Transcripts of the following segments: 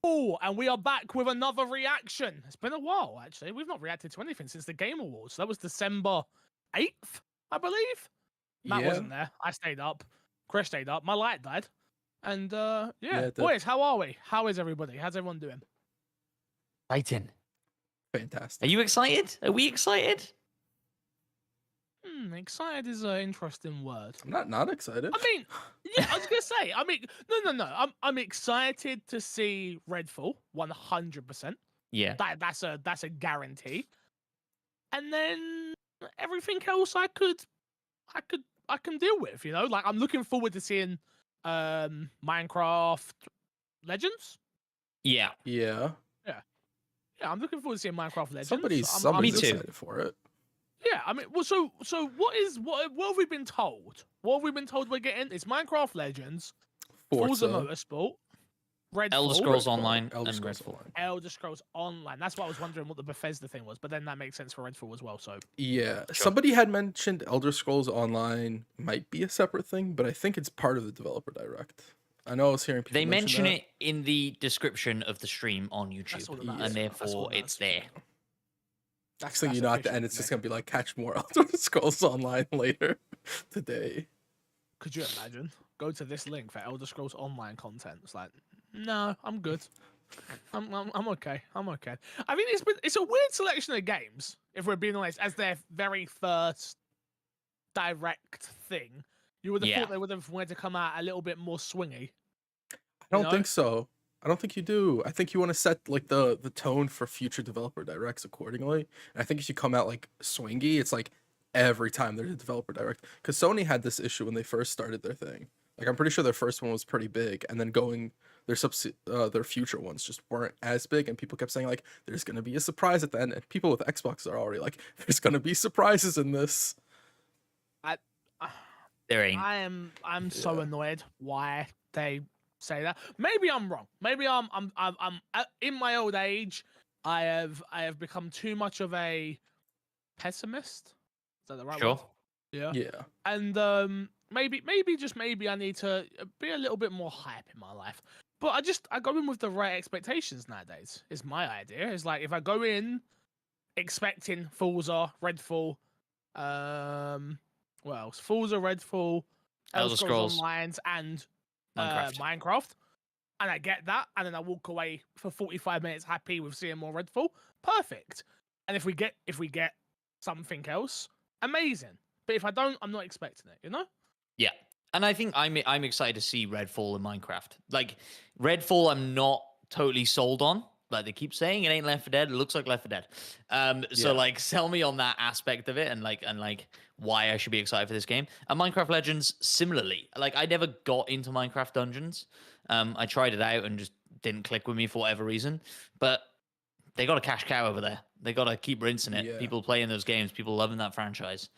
Oh, and we are back with another reaction. It's been a while, actually. We've not reacted to anything since the Game Awards. That was December 8th, I believe. Matt wasn't there. I stayed up. Chris stayed up. My light died. And, yeah. Boys, how are we? How is everybody? How's everyone doing? Exciting. Fantastic. Are you excited? Are we excited? Excited is an interesting word. I'm not excited. I mean, yeah, I was gonna say. I mean, no. I'm excited to see Redfall, 100%. Yeah. That's a guarantee. And then everything else I can deal with. You know, like I'm looking forward to seeing Minecraft Legends. Yeah. Yeah. Yeah, I'm looking forward to seeing Minecraft Legends. Somebody's Me too. excited for it. Yeah, I mean, well, so what have we been told? What have we been told we're getting? It's Minecraft Legends, Forza Motorsport, Redfall, Elder Scrolls Online, Elder and Scrolls Redfall. Online. Elder Scrolls Online. That's what I was wondering what the Bethesda thing was, but then that makes sense for Redfall as well. So Yeah, somebody had mentioned Elder Scrolls Online might be a separate thing, but I think it's part of the developer direct. I know I was hearing people They mention that. it in the description of the stream on YouTube, and therefore it's there. Next thing you know, at the end, it's just gonna be like catch more Elder Scrolls Online later today. Could you imagine? Go to this link for Elder Scrolls Online content. It's like, no, I'm good. I'm okay. I'm okay. I mean, it's a weird selection of games, if we're being honest, as their very first direct thing. You would have thought they would have wanted to come out a little bit more swingy. I don't think so. I don't think you do. I think you want to set like the tone for future developer directs accordingly. And I think if you come out like swingy, it's like every time there's a developer direct. Because Sony had this issue when they first started their thing. Like I'm pretty sure their first one was pretty big, and then their future ones just weren't as big, and people kept saying like there's gonna be a surprise at the end. And people with Xbox are already like, there's gonna be surprises in this. There ain't. I'm so annoyed why they say that. Maybe I'm wrong. Maybe I'm in my old age. I have become too much of a pessimist. Is that the right word? Yeah. And maybe I need to be a little bit more hype in my life. But I go in with the right expectations nowadays. Is my idea. It's like if I go in expecting Forza, Redfall, what else? Forza, Redfall, Elder Scrolls Online, and Minecraft. And I get that, and then I walk away for 45 minutes happy with seeing more Redfall. Perfect. And if we get something else, amazing. But if I don't, I'm not expecting it, you know? Yeah. And I think I'm excited to see Redfall and Minecraft. Like Redfall, I'm not totally sold on. Like they keep saying it ain't Left 4 Dead. It looks like Left 4 Dead. So like sell me on that aspect of it and like why I should be excited for this game. And Minecraft Legends similarly. Like I never got into Minecraft Dungeons. I tried it out and just didn't click with me for whatever reason. But they got a cash cow over there. They got to keep rinsing it. Yeah. People playing those games, people loving that franchise.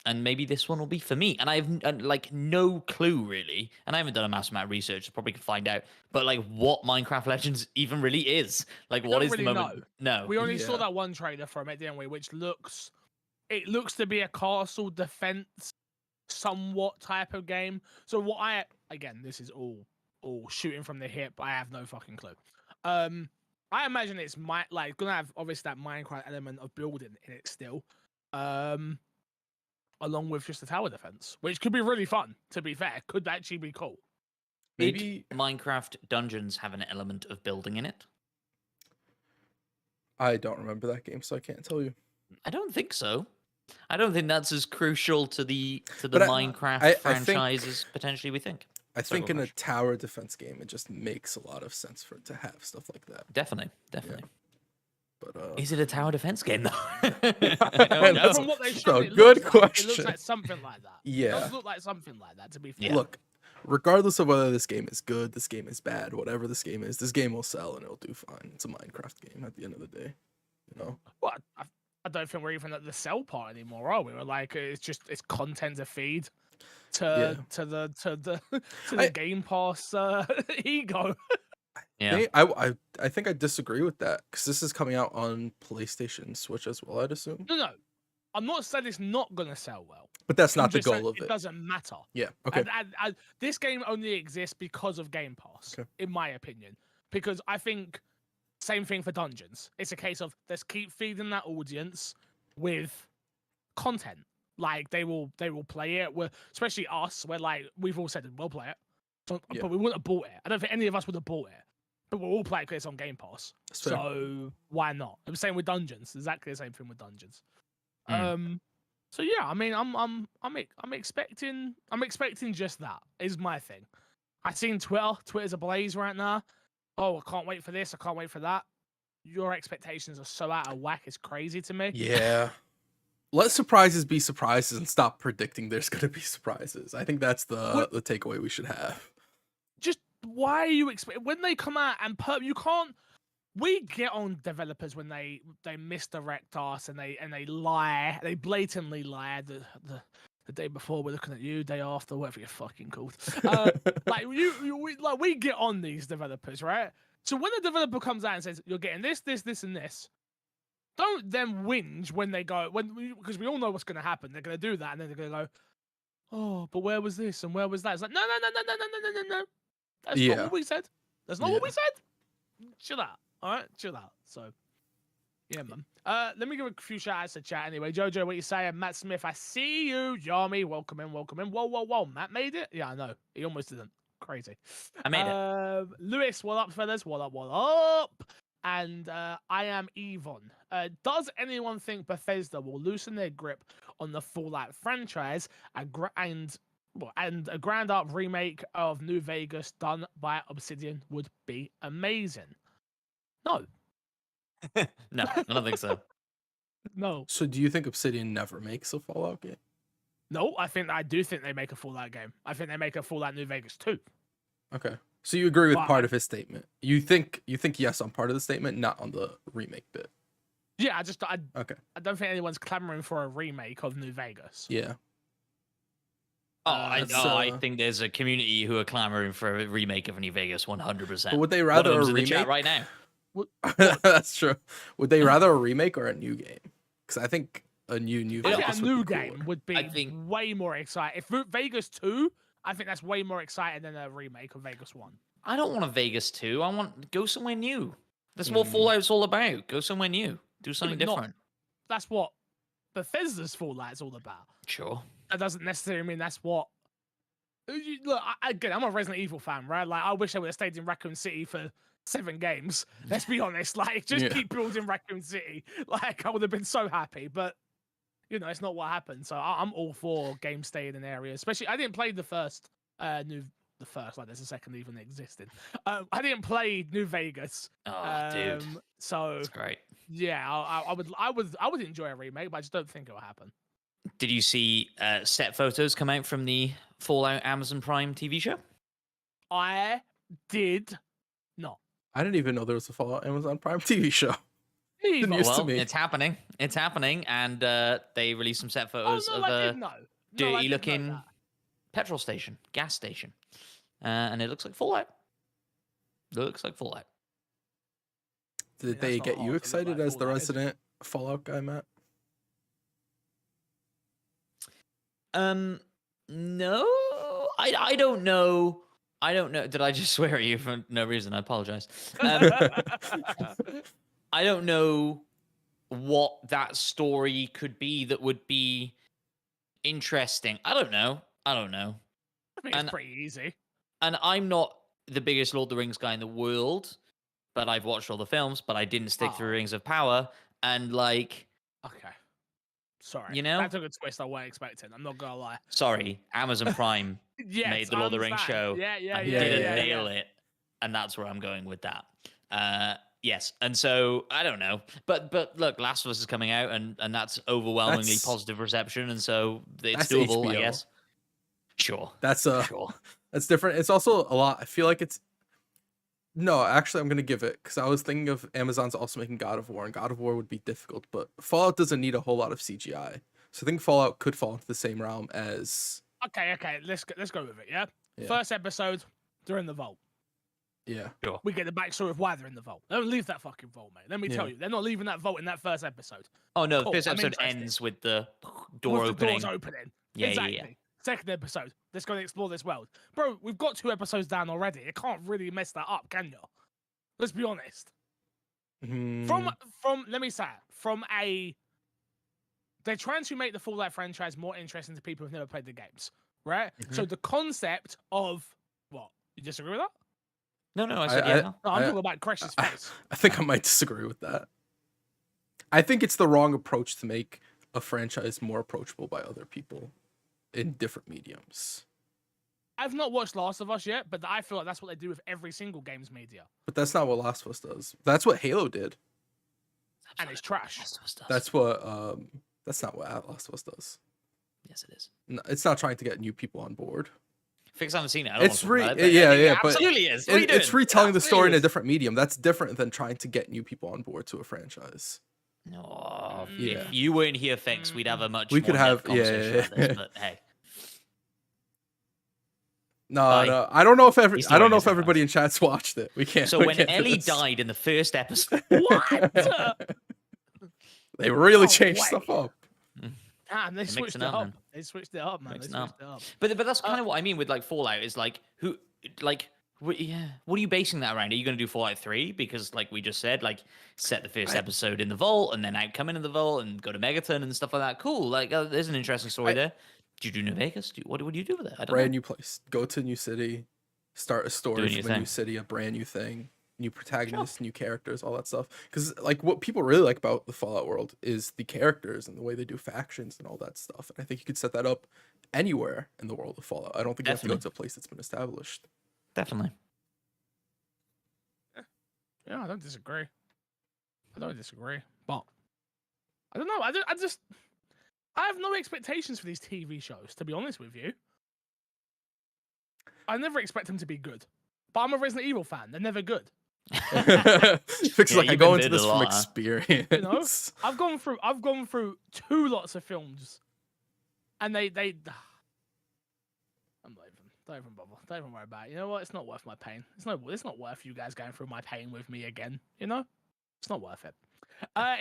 And maybe this one will be for me. And I have like no clue really. And I haven't done a massive amount of research. So probably could find out. But like what Minecraft Legends even really is. Like what is really the moment? No. We only saw that one trailer from it, didn't we? Which looks to be a castle defense somewhat type of game. So again, this is all shooting from the hip. I have no fucking clue. I imagine it's gonna have obviously that Minecraft element of building in it still. Along with just the tower defense, which could be really fun, to be fair. Could actually be cool. Maybe Minecraft Dungeons have an element of building in it? I don't remember that game, so I can't tell you. I don't think so. I don't think that's as crucial to the Minecraft franchise as potentially we think. I think in a tower defense game, it just makes a lot of sense for it to have stuff like that. Definitely. Yeah. But, is it a tower defense game though? From what they showed, good question. It looks like something like that. Yeah, it does look like something like that. To be fair. Yeah. Look, regardless of whether this game is good, this game is bad, whatever this game is, this game will sell and it'll do fine. It's a Minecraft game at the end of the day, you know. Well, I don't think we're even at the sell part anymore, are we? We're like it's content to feed to the Game Pass ego. Yeah, I think I disagree with that because this is coming out on PlayStation Switch as well, I'd assume. No, I'm not saying it's not gonna sell well, but that's not the goal of it. It doesn't matter. Yeah, okay. And this game only exists because of Game Pass, in my opinion. because I think same thing for Dungeons. It's a case of let's keep feeding that audience with content. Like they will play it. Especially us. We're like we've all said we'll play it, but we wouldn't have bought it. I don't think any of us would have bought it, but we'll all play it because it's on Game Pass. So why not? I'm saying with Dungeons, exactly the same thing with Dungeons. So yeah, I mean, I'm expecting just that is my thing. I've seen Twitter's ablaze right now. Oh, I can't wait for this. I can't wait for that. Your expectations are so out of whack. It's crazy to me. Yeah. Let surprises be surprises and stop predicting there's going to be surprises. I think that's the takeaway we should have. Just why are you when they come out and you can't. We get on developers when they misdirect us and they lie. They blatantly lie the day before we're looking at you, day after, whatever you're fucking called. We get on these developers, right? So when a developer comes out and says you're getting this, and this, don't then whinge when they go because we all know what's going to happen. They're going to do that, and then they're going to go, oh, but where was this and where was that? It's like no. That's not what we said. That's not what we said. Chill out. All right, chill out. So, yeah, man. Let me give a few shout outs to chat anyway. Jojo, what you saying? Matt Smith, I see you. Yami, welcome in. Whoa. Matt made it? Yeah, I know. He almost didn't. Crazy. I made it. Lewis, what up, fellas? What up? And I am Yvonne. Does anyone think Bethesda will loosen their grip on the Fallout franchise and a ground up remake of New Vegas done by Obsidian would be amazing? No. No, I don't think so. No. So do you think Obsidian never makes a Fallout game? No, I do think they make a Fallout game. I think they make a Fallout New Vegas 2. Okay. So you agree with part of his statement. You think yes on part of the statement, not on the remake bit. Yeah, I don't think anyone's clamoring for a remake of New Vegas. Yeah. I think there's a community who are clamoring for a remake of New Vegas 100%. But would they rather a remake? In the chat right now. That's true. Would they rather a remake or a new game? Because I think a new Vegas game would be way more exciting. If Vegas 2, I think that's way more exciting than a remake of Vegas 1. I don't want a Vegas 2. I want go somewhere new. That's what Fallout's all about. Go somewhere new. Do something different. That's what Bethesda's Fallout is all about. Sure. That doesn't necessarily mean that's what. Look, again, I'm a Resident Evil fan, right? Like, I wish I would have stayed in Raccoon City for 7 games. Let's be honest. Like, just keep building Raccoon City. Like, I would have been so happy, but it's not what happened. So I'm all for games staying in areas. Especially, I didn't play the first, like there's a second even existed. I didn't play New Vegas. Oh, dude. So that's great. Yeah, I would enjoy a remake, but I just don't think it will happen. Did you see set photos come out from the Fallout Amazon Prime TV show? I did not. I didn't even know there was a Fallout Amazon Prime TV show. It's happening. It's happening, and they released some set photos of a dirty-looking petrol station, gas station, and it looks like Fallout. Did they get you excited as the resident Fallout guy, Matt? No, I don't know. I don't know. Did I just swear at you for no reason? I apologize. I don't know what that story could be that would be interesting. I don't know. I think it's pretty easy. And I'm not the biggest Lord of the Rings guy in the world, but I've watched all the films, but I didn't stick through Rings of Power. And like... Okay. Sorry. That took a twist I wasn't expecting. I'm not gonna lie. Sorry. Amazon Prime made the Lord of the Rings show. Didn't nail it. And that's where I'm going with that. Yes. And so, I don't know. But look, Last of Us is coming out, and that's overwhelmingly positive reception. And so, it's doable, HBO. I guess. Sure. That's different. It's also a lot. I feel like it's... No, actually, I'm going to give it, because I was thinking of Amazon's also making God of War, and God of War would be difficult, but Fallout doesn't need a whole lot of CGI. So I think Fallout could fall into the same realm as... Okay, let's go with it, yeah? First episode, they're in the vault. Yeah. Sure. We get the backstory of why they're in the vault. They don't leave that fucking vault, mate. Let me tell you, they're not leaving that vault in that first episode. Oh, no, the first episode ends with the door opening. The doors opening. Yeah, exactly. Yeah. Second episode, let's go and explore this world. Bro, we've got 2 episodes down already. You can't really mess that up, can you? Let's be honest. Hmm. From let me say it, they're trying to make the Fallout franchise more interesting to people who've never played the games, right? So the concept of what? You disagree with that? No, I said yeah. No, I'm talking about Crash's face. I think I might disagree with that. I think it's the wrong approach to make a franchise more approachable by other people in different mediums. I've not watched Last of Us yet, but I feel like that's what they do with every single game's media. But that's not what Last of Us does. That's what Halo did. And it's trash. That's what that's not what Last of Us does. Yes, it is. No, it's not trying to get new people on board. Fix haven't seen it. I don't It's want to talk about it, yeah, but but absolutely is. it's retelling the story in a different medium. That's different than trying to get new people on board to a franchise. No, Yeah. if you weren't here, Fix, we'd have a much We more could have- depth conversation yeah. about this, but hey. No, I don't know if He's still wearing his everybody in chat's watched it. We can't. So we when can't do Ellie this. died in the first episode, What? They really No changed way. stuff up. Damn, they switched mixing it up, up. man. They switched it up, man. They Mixing up. switched it up. but that's kind of what I mean with like Fallout is like what are you basing that around? Are you going to do Fallout 3 because like we just said, like set the first episode in the vault and then come in the vault and go to Megaton and stuff like that? Cool, like there's an interesting story there. Do you do New Vegas? What do you do with it? I don't Brand know. new place. Go to a new city. Start a story Do a new from a new thing. city. A brand new thing. New protagonists, new characters, all that stuff. Because like what people really like about the Fallout world is the characters and the way they do factions and all that stuff. And I think you could set that up anywhere in the world of Fallout. I don't think you have to go Definitely. to a place that's been established. Definitely. Yeah, I don't disagree. But I don't know. I have no expectations for these TV shows, to be honest with you. I never expect them to be good. But I'm a Resident Evil fan. They're never good. Fix Yeah, like I you've go been into bid this a from lot, huh? experience. You know? I've gone through 2 lots of films. And they I'm not even don't even bother. Don't even worry about it. You know what? It's not worth my pain. It's not worth you guys going through my pain with me again. You know? It's not worth it.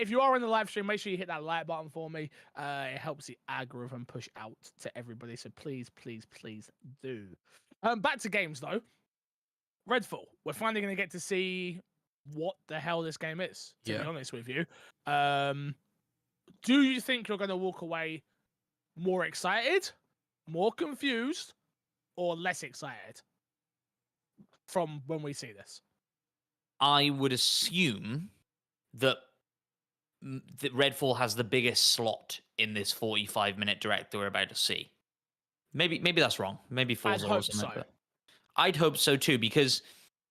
If you are in the live stream, make sure you hit that like button for me. It helps the algorithm push out to everybody. So please, please, please do. Back to games though. Redfall. We're finally going to get to see what the hell this game is. To be honest with you, do you think you're going to walk away more excited, more confused, or less excited from when we see this? I would assume that Redfall has the biggest slot in this 45-minute direct that we're about to see. Maybe that's wrong. Maybe Forza or something like that. I'd hope so too, because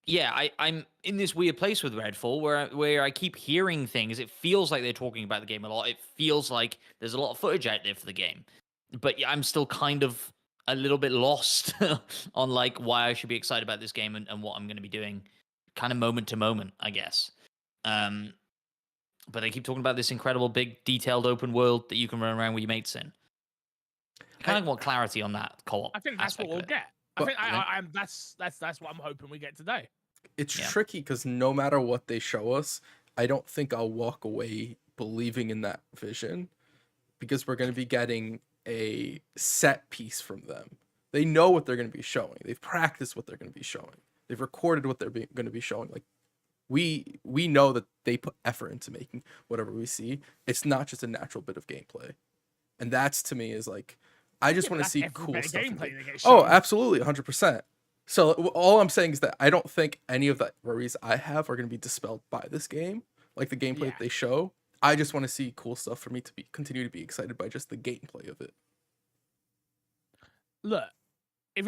I'm in this weird place with Redfall where I keep hearing things. It feels like they're talking about the game a lot. It feels like there's a lot of footage out there for the game, but I'm still kind of a little bit lost on like why I should be excited about this game and what I'm going to be doing, kind of moment to moment, I guess. But they keep talking about this incredible, big, detailed open world that you can run around with your mates in. I kind of want clarity on that co-op. I think that's what we'll get. That's what I'm hoping we get today. It's tricky because no matter what they show us, I don't think I'll walk away believing in that vision, because we're going to be getting a set piece from them. They know what they're going to be showing. They've practiced what they're going to be showing. They've recorded what they're going to be showing. Like we know that they put effort into making whatever we see. It's not just a natural bit of gameplay, and that's to me is like, I just want to see cool stuff. Oh, absolutely, 100%. So all I'm saying is that I don't think any of the worries I have are going to be dispelled by this game, like the gameplay that they show. I just want to see cool stuff for me to continue to be excited by just the gameplay of it. Look, if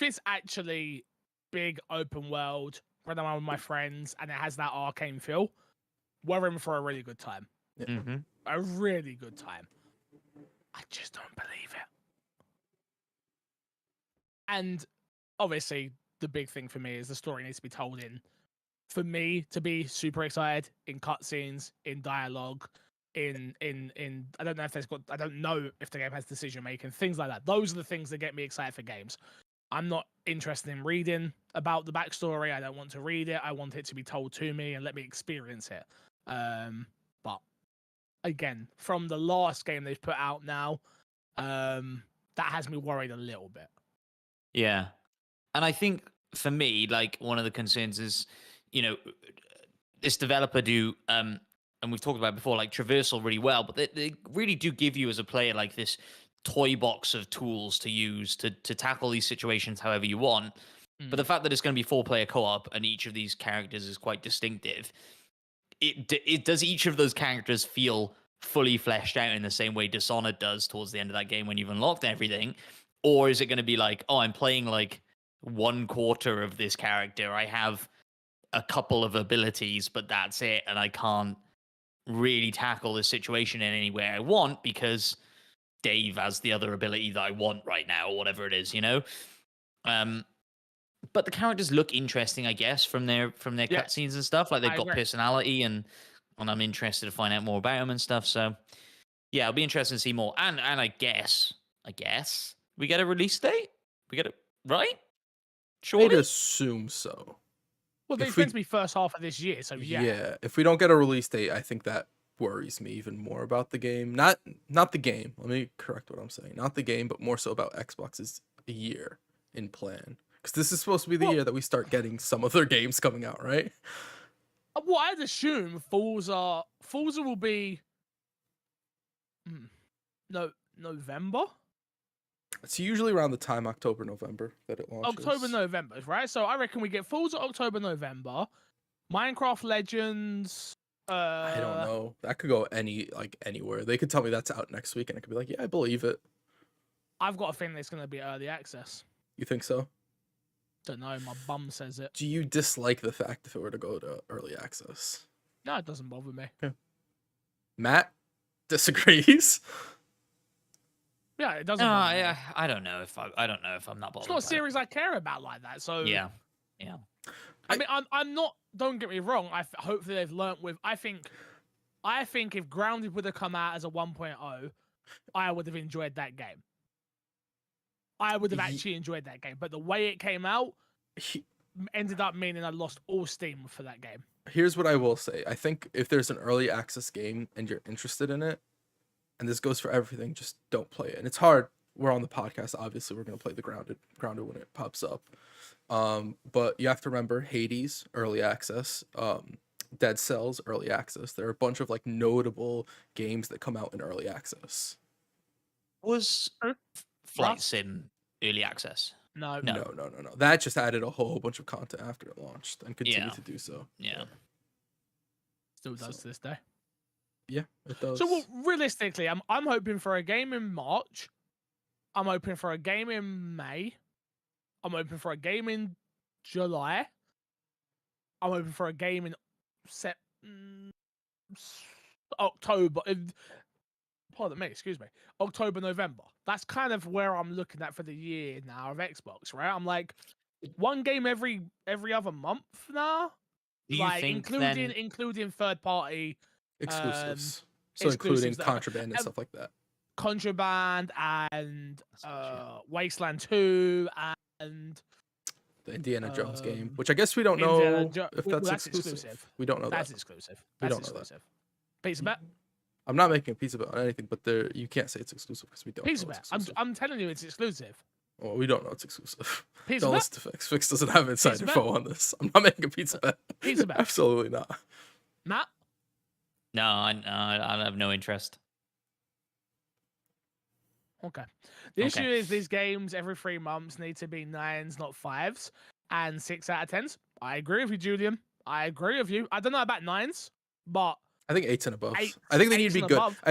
it's actually big open world, run around with my friends, and it has that arcane feel, we're in for a really good time. Mm-hmm. A really good time. I just don't believe it. And obviously, the big thing for me is the story needs to be told in. For me to be super excited in cutscenes, in dialogue, in I don't know if the game has decision making, things like that. Those are the things that get me excited for games. I'm not interested in reading about the backstory. I don't want to read it. I want it to be told to me and let me experience it. But again, from the last game they've put out now, that has me worried a little bit. Yeah. And I think for me, like one of the concerns is, you know, this developer do, and we've talked about it before, like traversal really well, but they really do give you as a player like this toy box of tools to use to tackle these situations however you want. But the fact that it's going to be 4-player co-op and each of these characters is quite distinctive, it does each of those characters feel fully fleshed out in the same way Dishonored does towards the end of that game when you've unlocked everything? Or is it going to be like, oh, I'm playing like 1/4 of this character. I have a couple of abilities, but that's it, and I can't really tackle the situation in any way I want because Dave has the other ability that I want right now, or whatever it is, you know? But the characters look interesting, I guess, from their cutscenes and stuff. Like they've got personality, and I'm interested to find out more about them and stuff. So yeah, it'll be interesting to see more. And I guess we get a release date. We get it right. Surely? I'd assume so. Well, they're meant to be first half of this year, so yeah. Yeah, if we don't get a release date, I think that worries me even more about the game. Not the game. Let me correct what I'm saying. Not the game, but more so about Xbox's year in plan. Because this is supposed to be the year that we start getting some of their games coming out, right? Well, I'd assume Forza will be November. It's usually around the time October, November that it launches. October, November, right? So I reckon we get Forza October, November. Minecraft Legends. I don't know. That could go anywhere. They could tell me that's out next week, and I could be like, yeah, I believe it. I've got a feeling it's going to be early access. You think so? Don't know. My bum says it. Do you dislike the fact if it were to go to early access? No, it doesn't bother me. Okay. Matt disagrees. Yeah, it doesn't. I don't know if I'm not bothered. It's not a series I care about like that. So yeah. I mean, I'm not. Don't get me wrong. Hopefully they've learnt with. I think if Grounded would have come out as a 1.0, I would have enjoyed that game. I would have actually enjoyed that game. But the way it came out ended up meaning I lost all steam for that game. Here's what I will say. I think if there's an early access game and you're interested in it, and this goes for everything, just don't play it. And it's hard. We're on the podcast. Obviously, we're going to play the Grounded when it pops up. But you have to remember Hades, early access. Dead Cells, early access. There are a bunch of like notable games that come out in early access. Was Flight Sim early access? No. That just added a whole bunch of content after it launched and continue to do so. Yeah. Still does to this day. Yeah, it does. So well, realistically, I'm hoping for a game in March. I'm hoping for a game in May. I'm hoping for a game in July. I'm hoping for a game in October. Pardon me, excuse me. October, November. That's kind of where I'm looking at for the year now of Xbox, right? I'm like one game every other month now. Like including third party exclusives. So including Contraband and stuff like that. Contraband and Wasteland 2 and the Indiana Jones game, which I guess we don't know if that's exclusive. We don't know that's exclusive. That's exclusive. Pizza Bet? I'm not making a pizza bet on anything, but you can't say it's exclusive because we don't pizza know bet. I'm telling you it's exclusive. Well, we don't know it's exclusive. Pizza don't bet? listen to Fix. Fix doesn't have inside info on this. I'm not making a pizza bet. Pizza bet. Absolutely not. Matt? No, I have no interest. Okay. The issue is these games every 3 months need to be 9s, not 5s, and 6 out of 10s. I agree with you, Julian. I agree with you. I don't know about 9s, but I think 8s and above. I think they need to be good. Above.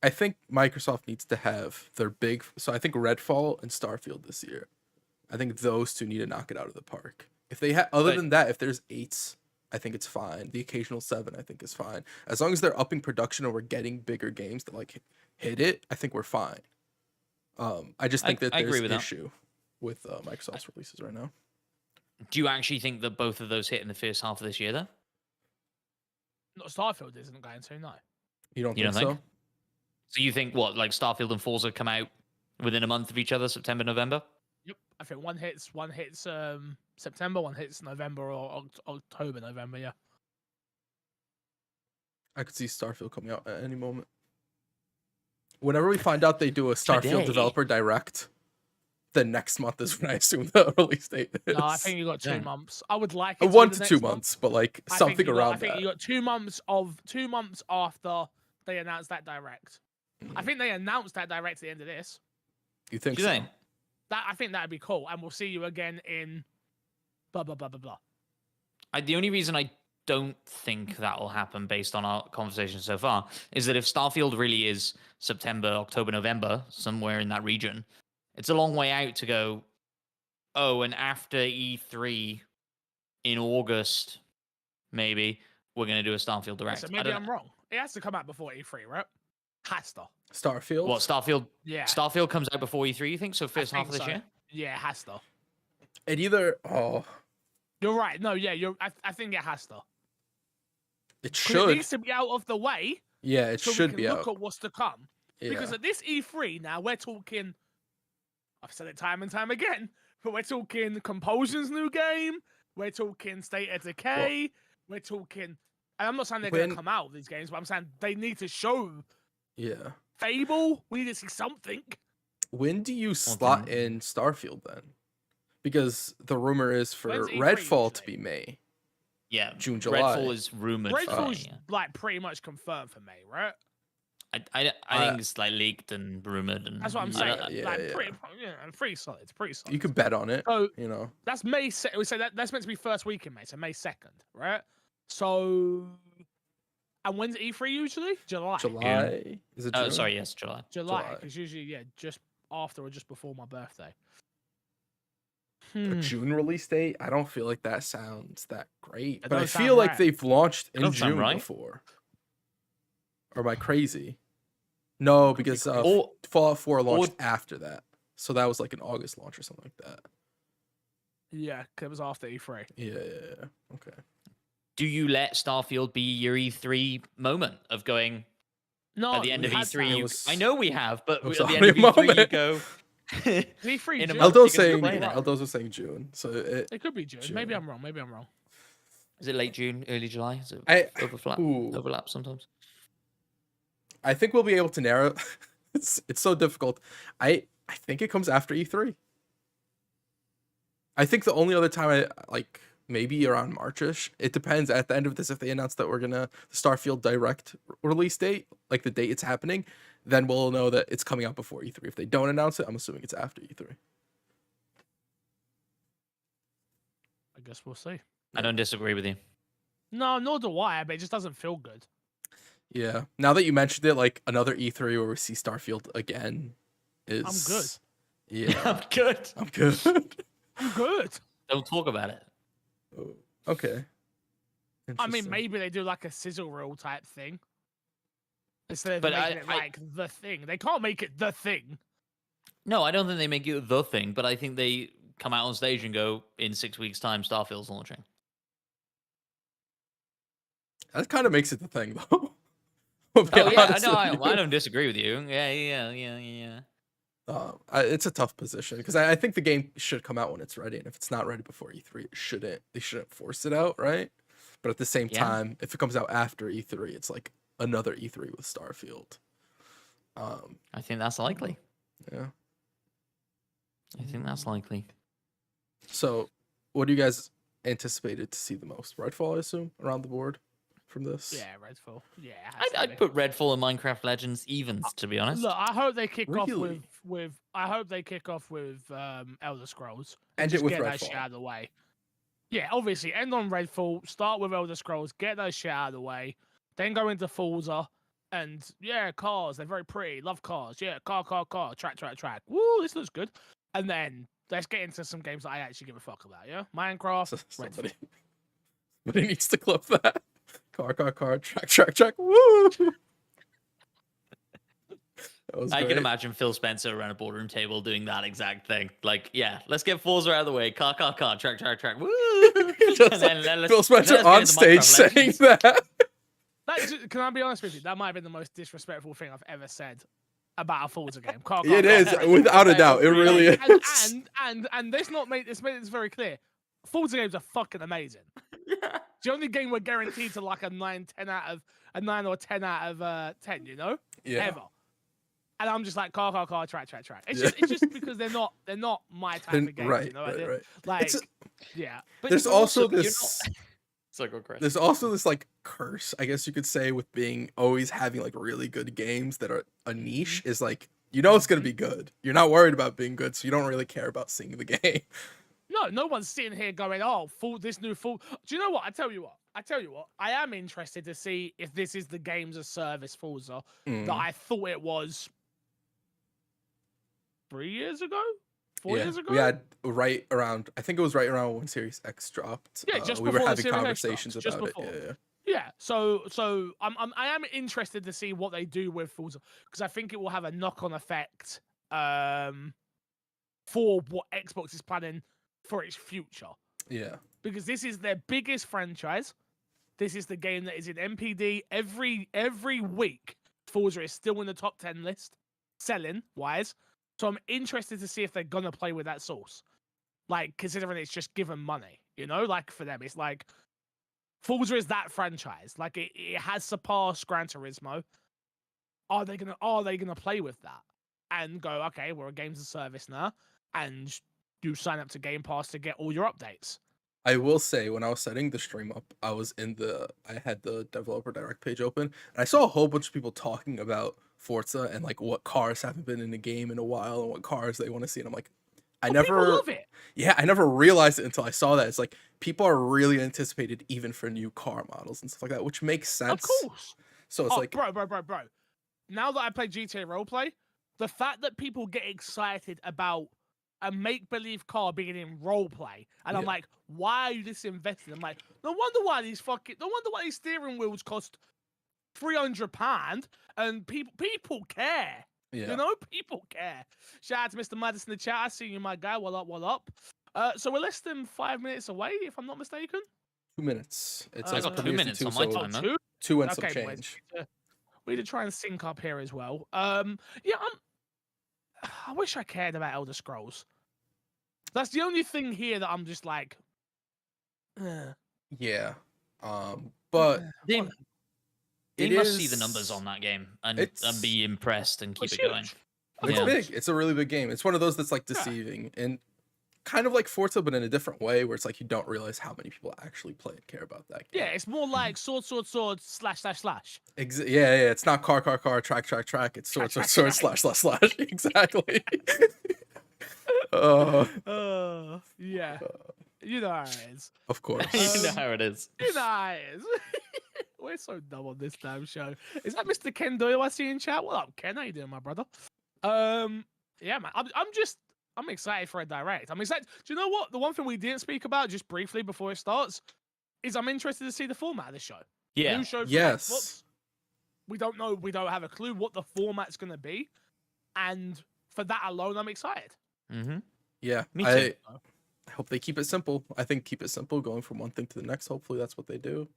I think Microsoft needs to have their big. So I think Redfall and Starfield this year. I think those two need to knock it out of the park. If they other than that, if there's 8s, I think it's fine. The occasional 7, I think, is fine. As long as they're upping production and we're getting bigger games that like hit it, I think we're fine. I just think that there's an issue with Microsoft's releases right now. Do you actually think that both of those hit in the first half of this year, though? Not Starfield isn't going to, no. You don't think so? So you think what, like Starfield and Forza come out within a month of each other, September, November? Yep. I think one hits September, one hits November or October, November, yeah. I could see Starfield coming out at any moment. Whenever we find out they do a Starfield developer direct, the next month is when I assume the release date is. No, I think you got 2 Dang. months. I would like it to be 1 the to next 2 month. months, but like I think something you got, around I think that. you got 2 months after they announced that direct. I think they announced that direct at the end of this. You think Do you so? think? I think that'd be cool, and we'll see you again in blah blah blah blah blah. The only reason I don't think that will happen based on our conversation so far is that if Starfield really is September, October, November, somewhere in that region, it's a long way out to go, oh, and after E3 in August, maybe, we're going to do a Starfield Direct. So maybe I'm wrong. It has to come out before E3, right? Has to. Starfield. What, Starfield? Yeah. Starfield comes out before E3, you think? So first half of this year? Yeah, it has to. It either. Oh, You're right. No, yeah, I think it has to. it 'Cause should. It needs to be out of the way. Yeah, it So should we be can out. look at what's to come. Yeah. Because at this E3 now, we're talking. I've said it time and time again, but we're talking Compulsion's new game. We're talking State of Decay. We're talking. And I'm not saying they're going to come out with these games, but I'm saying they need to show Yeah. Fable. We need to see something. When do you slot in Starfield then? Because the rumor is for When's E3 Redfall to usually? be May. Yeah, June, July. Redfall is rumored. Redfall's for May, like pretty much confirmed for May, right? I think it's like leaked and rumored. And That's what I'm Yeah, saying. yeah, like yeah. pretty solid. Pretty solid. You could bet on it. So You know. that's May. We say that's meant to be first week in May, so May 2nd, right? So, and when's E3 usually? July. July. Is it June? Oh, sorry, yes, July. July. It's usually just after or just before my birthday. A June release date? I don't feel like that sounds that great. It But I does feel sound like right. they've launched in Does sound June right. before. Or am I crazy? No, because Fallout 4 launched after that. So that was like an August launch or something like that. Yeah, 'cause it was after E3. Yeah. Okay. Do you let Starfield be your E3 moment of going No, at the end of we had E3? that. You, I know we have, but It was at the a end of moment. E3, you go. E3 In a June. month, Eldo's you're gonna saying complain it. Eldo's was saying June. So It could be June. Maybe June. I'm wrong. Maybe I'm wrong. Is it late June, early July? Is it I ooh. overlap sometimes? I think we'll be able to narrow. It's so difficult. I think it comes after E3. I think the only other time I like maybe around Marchish. It depends. At the end of this, if they announce that we're gonna the Starfield Direct release date, like the date it's happening, then we'll know that it's coming out before E3. If they don't announce it, I'm assuming it's after E3. I guess we'll see. I don't disagree with you. No, nor do I, but it just doesn't feel good. Yeah. Now that you mentioned it, like another E3 where we see Starfield again is. I'm good. Yeah. I'm good. I'm good. I'm good. Don't talk about it. Oh, okay. I mean, Interesting. maybe they do like a sizzle reel type thing. Instead of But making it like the thing. They can't make it the thing. No, I don't think they make it the thing, but I think they come out on stage and go, in 6 weeks' time, Starfield's launching. That kind of makes it the thing, though. Oh, yeah, no, I don't disagree with you. Yeah. It's a tough position because I think the game should come out when it's ready, and if it's not ready before E3, they shouldn't force it out, right? But at the same time, if it comes out after E3, it's like another E3 with Starfield. I think that's likely. Yeah. I think that's likely. So, what do you guys anticipated to see the most? Redfall, I assume, around the board from this. Yeah, Redfall. Yeah. I'd put Redfall and Minecraft Legends evens, to be honest. Look, I hope they kick off Really? with. I hope they kick off with Elder Scrolls. End just it with get that shit Redfall. out of the way. Yeah, obviously, end on Redfall. Start with Elder Scrolls. Get those shit out of the way. Then go into Forza. And yeah, cars. They're very pretty. Love cars. Yeah, car. Track. Woo, this looks good. And then let's get into some games that I actually give a fuck about. Yeah, Minecraft. Somebody needs to clip that. Car. Track. Woo! I can imagine Phil Spencer around a boardroom table doing that exact thing. Like, yeah, let's get Forza out of the way. Car. Track. Woo! Just Phil Spencer on stage saying that. Can I be honest with you? That might have been the most disrespectful thing I've ever said about a Forza game. Car, It is, without a doubt. It really is. And let's not make this very clear. Forza games are fucking amazing. Yeah. It's the only game we're guaranteed to like a 9 or 10 out of 10, you know? Yeah. Ever. and I'm just like car, track. It's just because they're not my type of games. Right, You know, right. like yeah. But There's also you're this. So go, Chris. There's also this like curse, I guess you could say, with being always having like really good games that are a niche. Is like it's gonna be good. You're not worried about being good, so you don't really care about seeing the game. No one's sitting here going, "Oh, this new full." Do you know what? I tell you what. I am interested to see if this is the games as service Forza that I thought it was 3 years ago, 4 years ago. We had right around. I think it was right around when Series X dropped. Yeah, just we before were the having Series X conversations dropped, just about it. before. Yeah. Yeah, so I am interested to see what they do with Forza because I think it will have a knock-on effect for what Xbox is planning for its future. Yeah. Because this is their biggest franchise. This is the game that is in MPD every week. Forza is still in the top 10 list, selling wise. So I'm interested to see if they're gonna play with that source. Like, considering it's just given money, like for them, it's like Forza is that franchise. Like it has surpassed Gran Turismo. Are they gonna play with that and go, okay, we're a games of service now, and you sign up to Game Pass to get all your updates? I will say, when I was setting the stream up, I had the developer direct page open, and I saw a whole bunch of people talking about Forza and like what cars haven't been in the game in a while and what cars they want to see. And I'm like, People love it. Yeah, I never realized it until I saw that. It's like people are really anticipated even for new car models and stuff like that, which makes sense. Of course. So it's like, bro. Now that I play GTA Roleplay, the fact that people get excited about a make-believe car being in roleplay, and I'm like, why are you this invested? I'm like, no wonder why these steering wheels cost £300, and people care. yeah. People care. Shout out to Mr. Madison in the chat. I see you, my guy. What up? So we're less than 5 minutes away, if I'm not mistaken. 2 minutes. It's I got 2 minutes on my time, man. 2 and some Okay, change. boys, we need to try and sync up here as well. I wish I cared about Elder Scrolls. That's the only thing here that I'm just like, Yeah. But they must see the numbers on that game and be impressed and keep it going. It's big. It's a really big game. It's one of those that's like deceiving and kind of like Forza, but in a different way, where it's like you don't realize how many people actually play and care about that game. Yeah, it's more like sword, slash. Yeah. It's not car, track. It's sword, slash. Exactly. Yeah. You know how it is. Of course. You know how it is. You know how it is. We're so dumb on this damn show. Is that Mr. Ken Doyle I see in chat? What up, Ken? How you doing, my brother? Yeah, man. I'm excited for a direct. I'm excited. Do you know what? The one thing we didn't speak about just briefly before it starts is I'm interested to see the format of the show. Yeah. New show from Xbox. We don't know. We don't have a clue what the format's going to be. And for that alone, I'm excited. Mm-hmm. Yeah. Me too. I hope they keep it simple. I think keep it simple, going from one thing to the next. Hopefully that's what they do.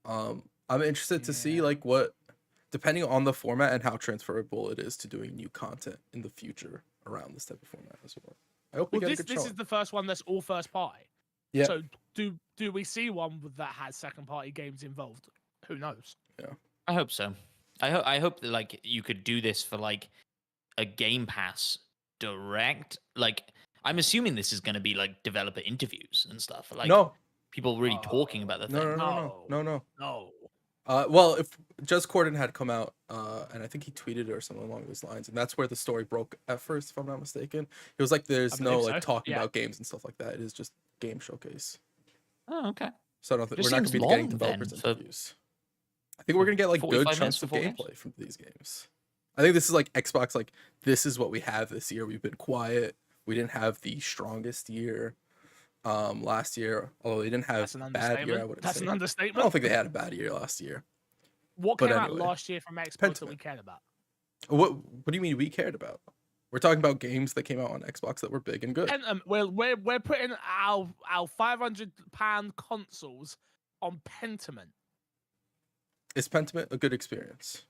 I'm interested to see like what, depending on the format and how transferable it is to doing new content in the future around this type of format as well. I hope we get a good this showing. is the first one that's all first party. Yeah. So do we see one that has second party games involved? Who knows? Yeah. I hope so. I hope that like you could do this for like a Game Pass direct. Like I'm assuming this is going to be like developer interviews and stuff. Like people really talking about the thing. No. Well, if Just Corden had come out, and I think he tweeted it or something along those lines, and that's where the story broke at first, if I'm not mistaken. It was like there's no like talking about games and stuff like that. It is just game showcase. Oh, okay. So I don't think we're not going to be getting developers interviews. I think we're going to get like good chunks of gameplay from these games. I think this is like Xbox, like this is what we have this year. We've been quiet. We didn't have the strongest year last year, although they didn't have a bad year. I would say that's an understatement. I don't think they had a bad year last year. What came out last year from Xbox that we cared about? What do you mean we cared about? We're talking about games that came out on Xbox that were big and good. We're putting our £500 consoles on Pentiment. Is Pentiment a good experience?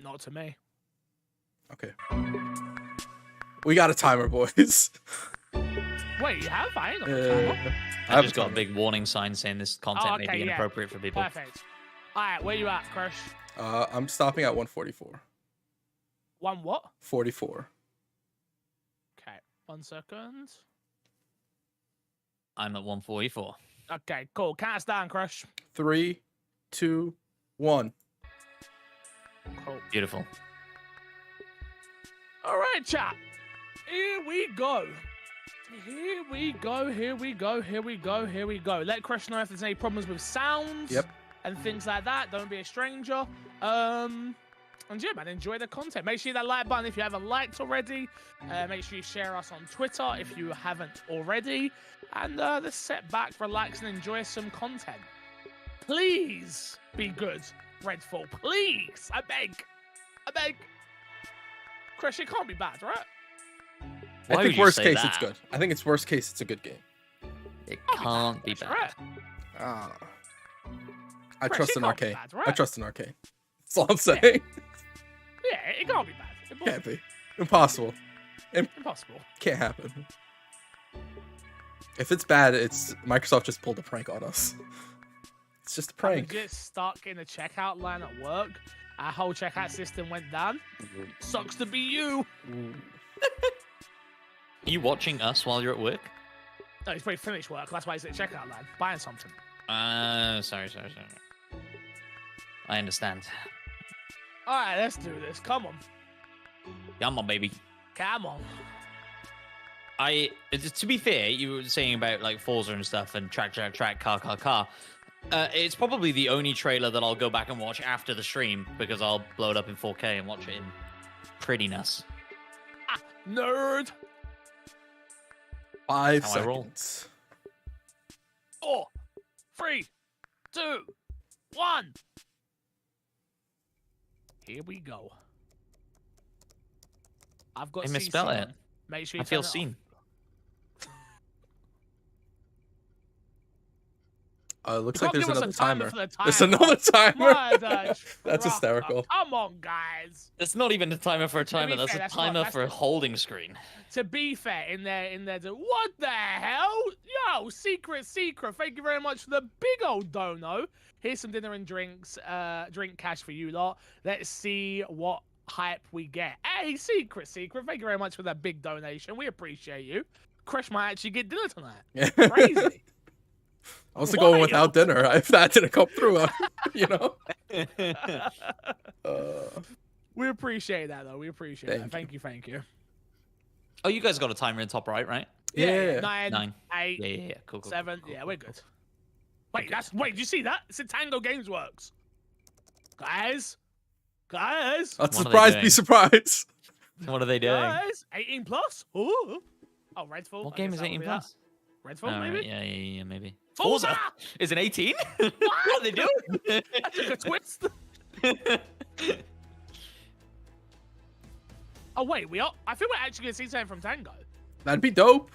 Not to me. Okay. We got a timer, boys. Wait, you have? I ain't got a timer. I just got a big warning sign saying this content may be inappropriate for people. Perfect. All right, where you at, Crush? I'm stopping at 144. One what? 44. Okay, 1 second. I'm at 144. Okay, cool. Count us down, Crush. 3, 2, 1. Cool. Beautiful. All right, chat. Here we go. Here we go. Here we go. Here we go. Here we go. Let Crush know if there's any problems with sounds. Yep. And things like that. Don't be a stranger. And yeah, man, enjoy the content. Make sure you hit that like button if you haven't liked already. Make sure you share us on Twitter if you haven't already. And let's sit back, relax, and enjoy some content. Please be good, Redfall. Please. I beg. I beg. Chris, it can't be bad, right? I Why think would you worst say case that? it's good. I think it's worst case it's a good game. It can't be That's bad. right. Ah. I Chris, trust it an can't be arcade. bad, right? I trust an arcade. That's all I'm saying. Yeah, it can't be bad. Impossible. Can't be. Impossible. Impossible. Can't happen. If it's bad, it's Microsoft just pulled a prank on us. It's just a I'm prank. legit stuck in the checkout line at work. Our whole checkout system went down. Sucks to be you. Ooh. Are you watching us while you're at work? No, he's probably finished work. That's why he's at the checkout line, buying something. Sorry. I understand. All right, let's do this. Come on. Come on, baby. Come on. To be fair, you were saying about like Forza and stuff and track, car. It's probably the only trailer that I'll go back and watch after the stream because I'll blow it up in 4K and watch it in prettiness. Ah, nerd. 5 How I roll. seconds. 4, 3, 2, 1. Here we go. I've got I CC misspelled it. on. Make sure you I feel turn it off. seen. Looks You like can't there's give us a another timer. timer for the There's timer. another timer. Mother That's trucker. hysterical. Come on, guys. That's not even a timer for a timer. be That's fair, a that's timer not- for a holding screen. To be fair, in there, what the hell? Yo, secret. Thank you very much for the big old dono. Here's some dinner and drinks, drink cash for you lot. Let's see what hype we get. Hey, secret. Thank you very much for that big donation. We appreciate you. Crush might actually get dinner tonight. Crazy. I was going Why? without dinner if that didn't come through. You know. We appreciate that, though. We appreciate that. Thank Thank you. Oh, you guys got a timer in top right, right? Yeah. 9, Yeah, 8, yeah. Cool. 7. Cool, Yeah, cool, we're cool. good. Wait, did you see that? It's a Tango Games Works. Guys. Let's What are they surprise be doing? surprised. What are they doing? Guys. 18 plus. Ooh. Oh, Redfall. What I game guess is that 18 would be that. plus? Redfall, Oh, maybe? right, yeah, maybe. Forza! Is it 18? What are they doing? I took a twist. Oh, wait, I think we're actually going to see something from Tango. That'd be dope.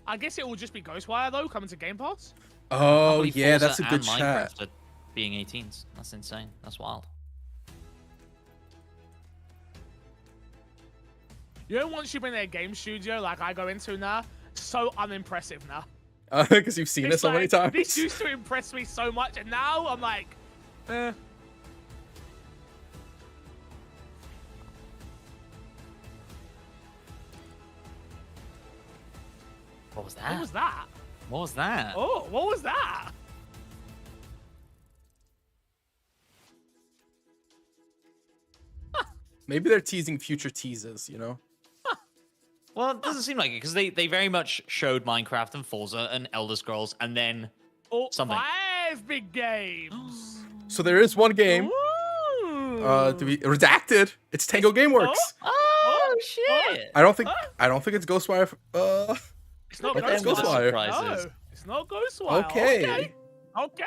I guess it will just be Ghostwire, though, coming to Game Pass. Oh Probably yeah, Forza that's a good and chat. Minecraft are being 18s. That's insane. That's wild. You know, once you've been in a game studio like I go into now, so unimpressive now. Because you've seen it It's so many like, times. This used to impress me so much, and now I'm like, eh. What was What that? was that? What was that? Oh, what was that? Maybe they're teasing future teases. You know. Well, it doesn't seem like it because they very much showed Minecraft and Forza and Elder Scrolls and then Oh, Something. 5 big games. So there is one game. Ooh. To be redacted. It's Tango GameWorks. Oh shit! I don't think it's Ghostwire. It's not Like, that's Ghostwire. Ghostwire. Surprises. No, it's not Ghostwire. Okay. Okay.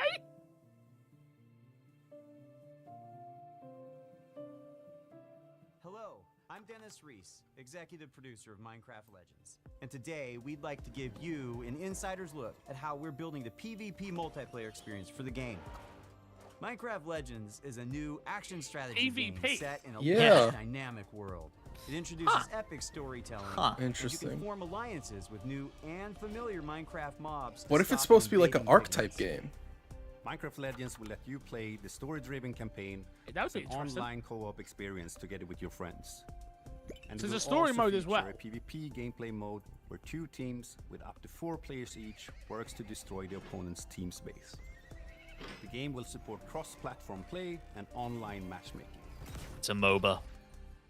Hello, I'm Dennis Reese, executive producer of Minecraft Legends. And today, we'd like to give you an insider's look at how we're building the PvP multiplayer experience for the game. Minecraft Legends is a new action strategy game PvP. set in a Yeah. lush, dynamic world. It introduces epic storytelling. Huh. and You Interesting. can form alliances with new and familiar Minecraft mobs. What if it's stop supposed to be like an invading Arc type minions. game? Minecraft Legends will let you play the story-driven campaign That would as be an interesting. online co-op experience together with your friends. And So it there's a will story also mode as feature well. a PvP gameplay mode where 2 teams with up to 4 players each works to destroy the opponent's team space. The game will support cross-platform play and online matchmaking. It's a MOBA.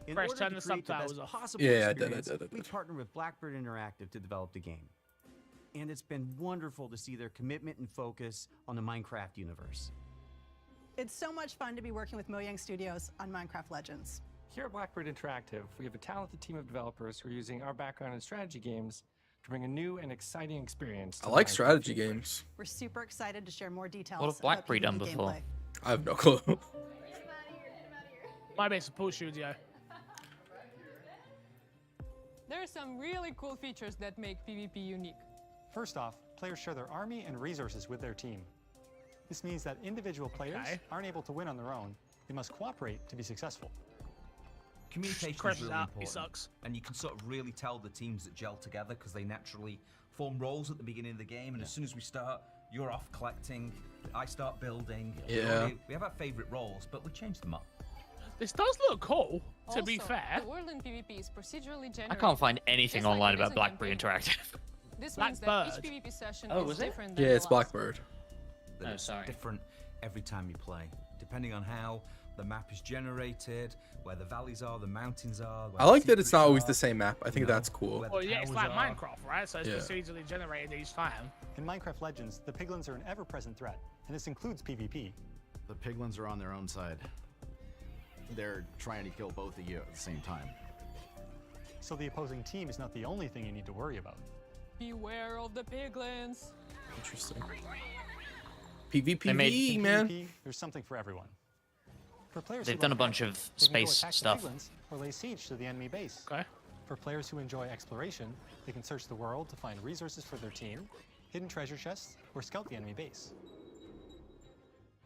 In Fresh, order turn to the create the subtitles best off. possible Yeah, I did, experience, we I did. partnered with Blackbird Interactive to develop the game. And it's been wonderful to see their commitment and focus on the Minecraft universe. It's so much fun to be working with Mojang Studios on Minecraft Legends. Here at Blackbird Interactive, we have a talented team of developers who are using our background in strategy games to bring a new and exciting experience to I like Minecraft strategy gameplay. games. We're super excited to share more details What have about Blackberry done PvP before? gameplay. I have no clue. My base support studio. There are some really cool features that make PvP unique. First off, players share their army and resources with their team. This means that individual players Okay. aren't able to win on their own. They must cooperate to be successful. Communication is Crashes really out. important. He sucks. And you can sort of really tell the teams that gel together because they naturally form roles at the beginning of the game. And as soon as we start, you're off collecting, I start building. Yeah. We have our favorite roles, but we changed them up. This does look cool, to be Also, fair. the world in PvP is procedurally generated. I can't find anything Just like online it is about in Blackberry campaign. Interactive. This means that Blackbird. each PvP session Oh, is was it? different than Yeah, the it's last. Blackbird. That Oh, it's sorry. different every time you play, depending on how the map is generated, where the valleys are, the mountains are. where I the like that it's not secrets always are, the same map. I think you know, that's cool. where the Well, yeah, it's towers like are. Minecraft, right? So it's Yeah. procedurally generated each time. In Minecraft Legends, the piglins are an ever-present threat, and this includes PvP. The piglins are on their own side. They're trying to kill both of you at the same time. So the opposing team is not the only thing you need to worry about. Beware of the piglins. Interesting. They PvP, made- In man. PvP, there's something for everyone. For players They've who done a like bunch action, of they can go space attack the stuff. piglins or lay siege to the enemy base. Okay. For players who enjoy exploration, they can search the world to find resources for their team, hidden treasure chests, or scout the enemy base.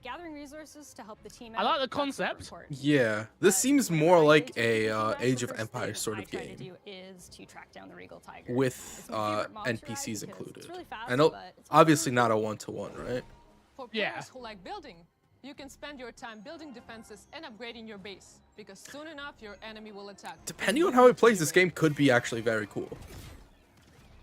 Gathering resources to help the team I out, like the that's super concept. important. Yeah, this But seems whenever more I like play a PvP match, Age the of first Empires thing sort I of try to game do is to track down the Regal Tiger. with It's my favorite mob to ride NPCs because included, it's really fast, and but it's also obviously really not a cool. one-to-one, right? For Yeah. players who like building, you can spend your time building defenses and upgrading your base, because soon enough your enemy will attack. Depending on how he plays, this game could be actually very cool.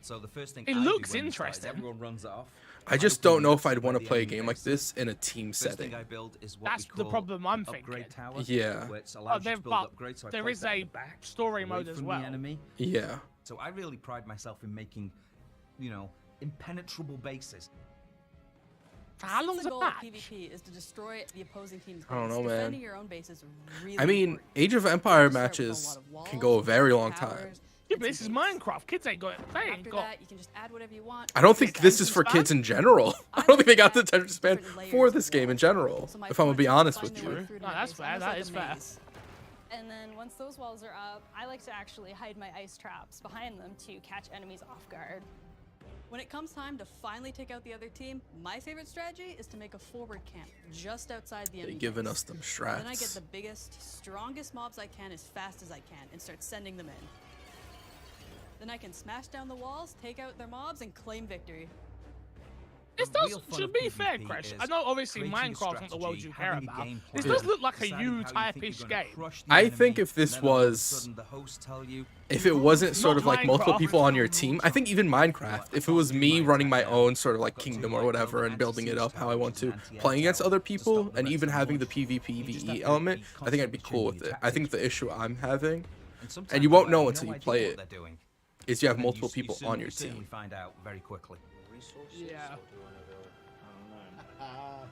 So the first thing It I do looks when we start is interesting. everyone runs off. I just open don't know if maps I'd want where to the play a enemy game like base this in a team First setting. thing I build is what That's we the call problem I'm upgrade thinking. tower. Yeah. Where it allows you to build but upgrades. So I there place is that a at the back, story away mode as from well. The enemy. Yeah. So I really pride myself in making, you know, impenetrable bases. How Since long's the a goal of patch? PvP is to destroy the opposing team's base. I don't know, man. Defending your own base is really I mean, important. Age of You Empire start with a matches lot of walls, can go a very long towers, time. Yeah, and but this is some gates. Minecraft. Kids ain't got. They ain't After got. that, you can just add whatever you want. I don't think It's this is for attention kids span? in general. I don't think they got the attention span for this game in general, So my if I'm gonna be opponents honest find with their way you. through to No, my that's base, fair, almost that like is a fair. maze. And then once those walls are up, I like to actually hide my ice traps behind them to catch enemies off guard. When it comes time to finally take out the other team, my favorite strategy is to make a forward camp just outside the enemy They giving base. us them Then I get strats. the biggest, strongest mobs I can as fast as I can and start sending them in. Then I can smash down the walls, take out their mobs, and claim victory. This The does, real fun to of be fair, PvP Crash, I is know obviously creating a Minecraft's not the world strategy, you care having a about. game This plan, does look like a deciding how you think U-type-ish you're gonna game. crush the I enemy, think if this and then all of a was- sudden the hosts tell you, If it wasn't sort Not of like multiple Minecraft. people on your team, I think even Minecraft, if it was me running my own sort of like kingdom or whatever and building it up how I want to, playing against other people and even having the PvP VE element, I think I'd be cool with it. I think the issue I'm having sometimes you won't have know no until you idea play what it. they're doing. is you have And multiple you people certainly- on your you certainly team. find out very quickly. Yeah.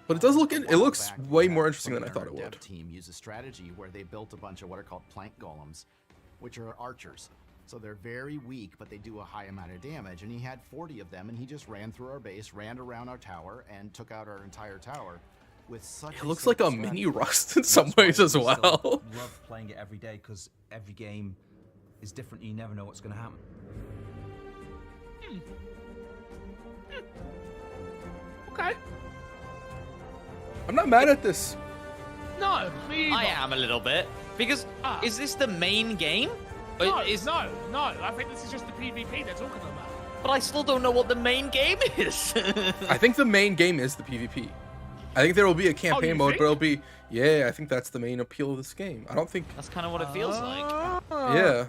But it does look, it looks Back, way we more had interesting than I one of thought our it dev would. team used a strategy where they built a bunch of what are called plank golems, which are archers. So they're very weak, but they do a high amount of damage. And he had 40 of them, and he just ran through our base, ran around our tower, and took out our entire tower with such. It looks like a simple mini strategy. Rust in That's some why ways we as still well. Love playing it every day because every game is different. And you never know what's going to happen. Okay. I'm not mad at this. No, me either. I am a little bit because Ah. is this the main game? Or No, is no. I think this is just the PvP they're talking about. But I still don't know what the main game is. I think the main game is the PvP. I think there will be a campaign you mode, think? but it'll be I think that's the main appeal of this game. I don't think That's kind of what it feels like. yeah.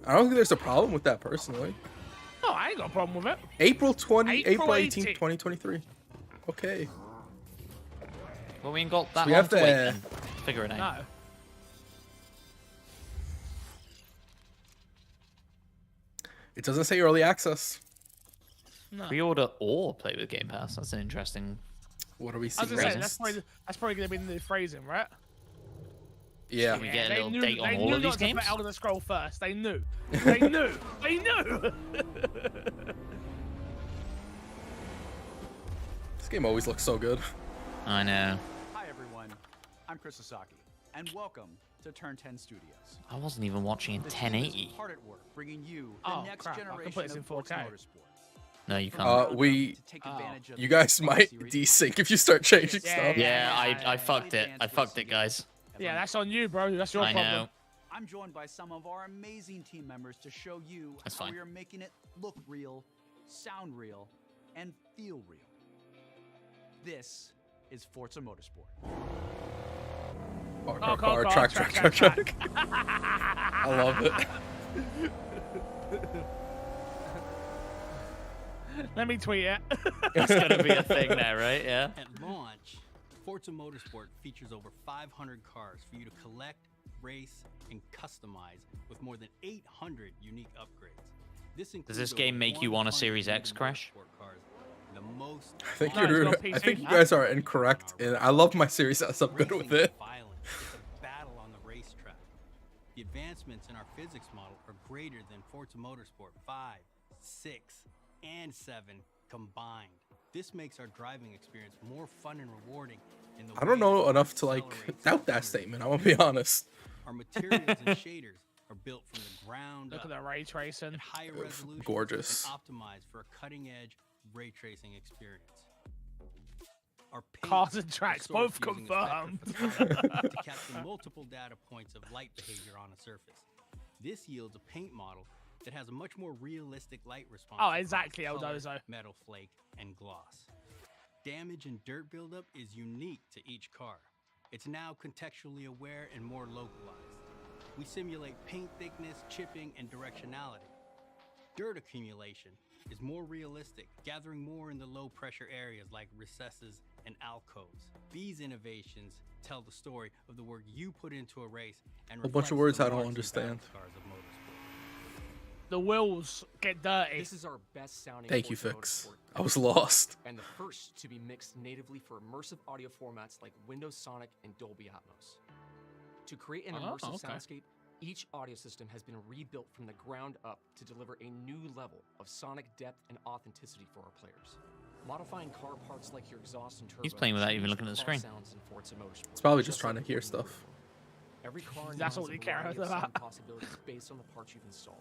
I don't think there's a problem with that personally. No, I ain't got a problem with it. April 18th, 18th. 2023. Okay. Well, we ain't got that We long have to wait to- then. Figure it out. No. It doesn't say early access. No. Pre-order or play with Game Pass. That's an interesting. What are we I was seeing? gonna say, next? that's probably gonna be the new phrasing, right? Yeah. Can we get a they little knew, date on they all knew of not these to games? put Elder Scroll first. They knew. They knew. They knew. This game always looks so good. I know. Hi everyone, I'm Chris Sasaki, and welcome to Turn 10 Studios. I wasn't even watching in The team is 1080. hard at work bringing you the Oh, next crap, I can generation put this in of Forza 4K. Motorsport. No, you From can't. ground up We- to take advantage of You the guys Xbox might Series desync if you start changing Yeah, stuff. Yeah, I yeah, fucked it. I fucked it, guys. Yeah, that's on you, bro. That's your I problem. know. I'm joined by some of our amazing team members to show you That's how fine. we are making it look real, sound real, and feel real. This is Forza Motorsport. Car, track. I love it. Let me tweet it. That's gonna be a thing now, right? Yeah. At launch, Forza Motorsport features over 500 cars for you to collect, race, and customize with more than 800 unique upgrades. This Does this includes game over make you want a 100 Series X, new Crash? motorsport cars, the most I think No, it's you're. got I PC, think you huh? guys are incorrect, and I love my Series S. I'm good with racing it. is violent. It's a battle on the racetrack. The advancements in our physics model are greater than Forza Motorsport 5, 6, and 7 combined. This makes our driving experience more fun and rewarding. In the I don't way know that enough to accelerates doubt and that turns. statement. I'm gonna be honest. Our materials and shaders are built from the ground Look up at the ray tracing. at higher resolution gorgeous. and optimized for a cutting-edge ray tracing experience. Our paint Cars and is tracks, sourced both using confirmed. spectrophotometry to capture multiple data points of light behavior on a surface. This yields a paint model that has a much more realistic light response. Oh, across exactly, color, Eldozo. metal flake, and gloss. Damage and dirt buildup is unique to each car. It's now contextually aware and more localized. We simulate paint thickness, chipping, and directionality. Dirt accumulation is more realistic, gathering more in the low-pressure areas like recesses and alcoves. These innovations tell the story of the work you put into a race and A bunch of reflects words the I don't marks and understand. battle scars of motorsport. The wheels get dirty. This is our best sounding Thank you, Forza Fix. Motorsport I was lost. and the first to be mixed natively for immersive audio formats like Windows Sonic and Dolby Atmos. To create an immersive okay. soundscape, each audio system has been rebuilt from the ground up to deliver a new level of sonic depth and authenticity for our players. Modifying car parts like your exhaust and turbo. He's playing without even change looking at the car screen. sounds in Forza Motorsport, It's probably just like trying to hear windows. stuff. Every car That's now all has they a care variety of about. sound possibilities based on the parts you've installed.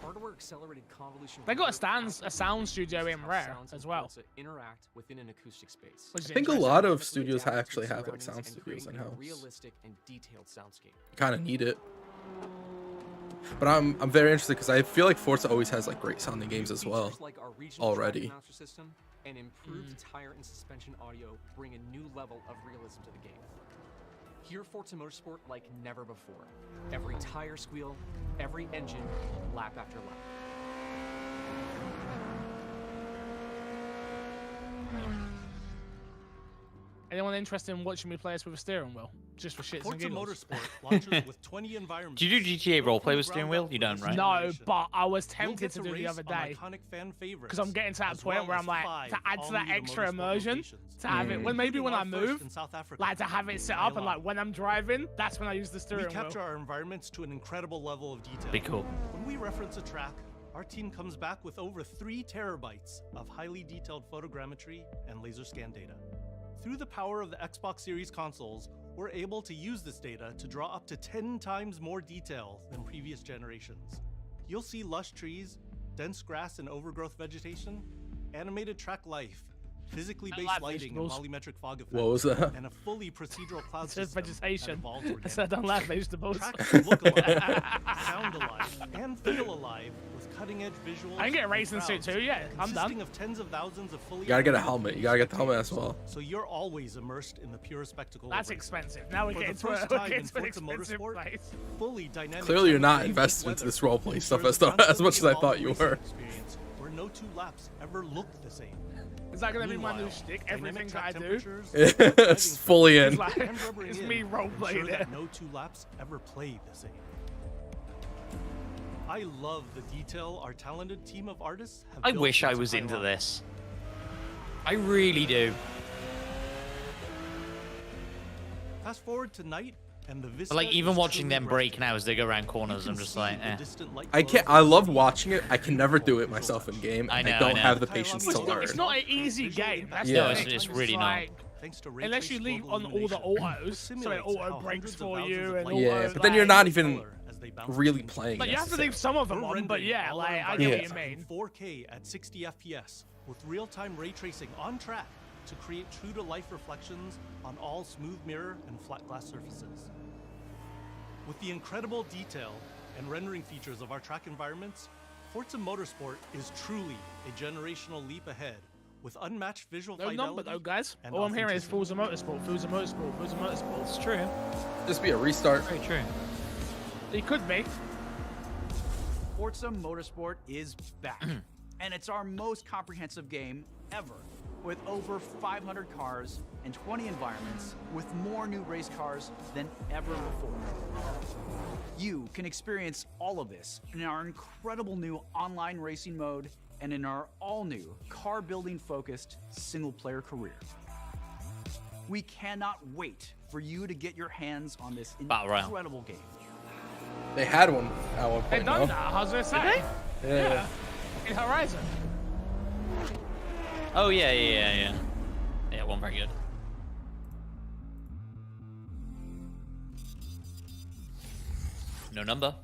Hardware accelerated convolution. They got a reverb sound studio outputs in how Rare sounds as and well. Forza interact within an acoustic space. Which is I think a interesting. lot of Dynamically studios adapting to actually your have like surroundings sound and studios creating in a house. realistic and detailed soundscape. Kind of need it. But I'm very interested because I feel like Forza always has like great sounding games as well. Features like our regional already. track announcer system and improved tire and suspension audio bring a new level of realism to the game. Hear Forza Motorsport like never before. Every tire squeal, every engine, lap after lap. Anyone interested in watching me play this with a steering wheel? Just for shits and Forza giggles. Motorsport launches with 20 environments. Do you do GTA roleplay with steering wheel? You don't, right? No, but I was You'll tempted get to to do the race other on day. iconic fan favorites, Because I'm getting to that as point well where as I'm like, 5 to add to that all-new extra motorsport immersion, locations, to have it, when maybe when I including our move, first in South Africa, like to have it set up and like when I'm driving, that's when I use the we steering capture wheel. our environments to an incredible level of detail. Be cool. When we reference a track, our team comes back with over 3 terabytes of highly detailed photogrammetry and laser scan data. Through the power of the Xbox Series consoles, we're able to use this data to draw up to 10 times more detail than previous generations. You'll see lush trees, dense grass and overgrowth vegetation, animated track life, physically I based like lighting and vegetables. volumetric fog effects. What was that? And a fully procedural cloud It says system vegetation. that evolves I said I don't like vegetables. Tracks look alive, sound alive, and feel alive with cutting-edge visuals. I can get a and racing suit crowds too. Yeah, I'm consisting done. of tens of thousands of fully You gotta get a animated helmet. You gotta get the helmet as well. So you're always immersed in the pure spectacle. That's of racing. expensive. Now we're For getting the to first an time in Forza expensive Motorsport, place. fully dynamic Clearly, you're not temperature, invested into weather this roleplay stuff ensures as much as I constantly thought you evolving were. racing experience Where no two laps ever look the same. Is that gonna be my new Meanwhile, shtick? dynamic Everything I track do? temperatures, It's fully in. It's like, and rubbering it's in me roleplaying ensure it. that no two laps ever play the same. I love the detail our talented team of artists have I built wish I into was into Pylon. this. I really do. Fast forward to night, and the vista But like even is watching truly them break breathtaking. now as they go around You corners, can I'm just see like, the eh. distant light I glow can't. of I the love city watching it. I can never do it visual myself in effects. game. I And I know, don't I have know. the patience It's to not, learn. it's not an easy game. That's Yeah. the No, thing. it's really not. like, Thanks to ray unless you traced leave global on all the illumination, autos, this so it simulates auto how breaks hundreds of for thousands you of and light auto, Yeah, but then you're like- not even color as they bounce really between playing. But you have to leave necessarily. some of them We're on, but rendering yeah, all like, our I get what environments you mean. in 4K at 60 FPS with real-time ray tracing on track to create true-to-life reflections on all smooth mirror and flat glass surfaces. With the incredible detail and rendering features of our track environments, Forza Motorsport is truly a generational leap ahead with unmatched visual No fidelity. number though, guys. and All I'm hearing is authenticity. Forza Motorsport, Forza Motorsport, Forza Motorsport. It's true. Just be a restart. Very true. It could be. Forza Motorsport is back, and it's our most comprehensive game ever, with over 500 cars and 20 environments, with more new race cars than ever before. You can experience all of this in our incredible new online racing mode and in our all-new car-building focused single-player career. We cannot wait for you to get your hands on this Battle Royale. incredible game. They had one at one They've point. done No? that, I was gonna say. Yeah. In Horizon. Oh yeah. Yeah, one very good. No number.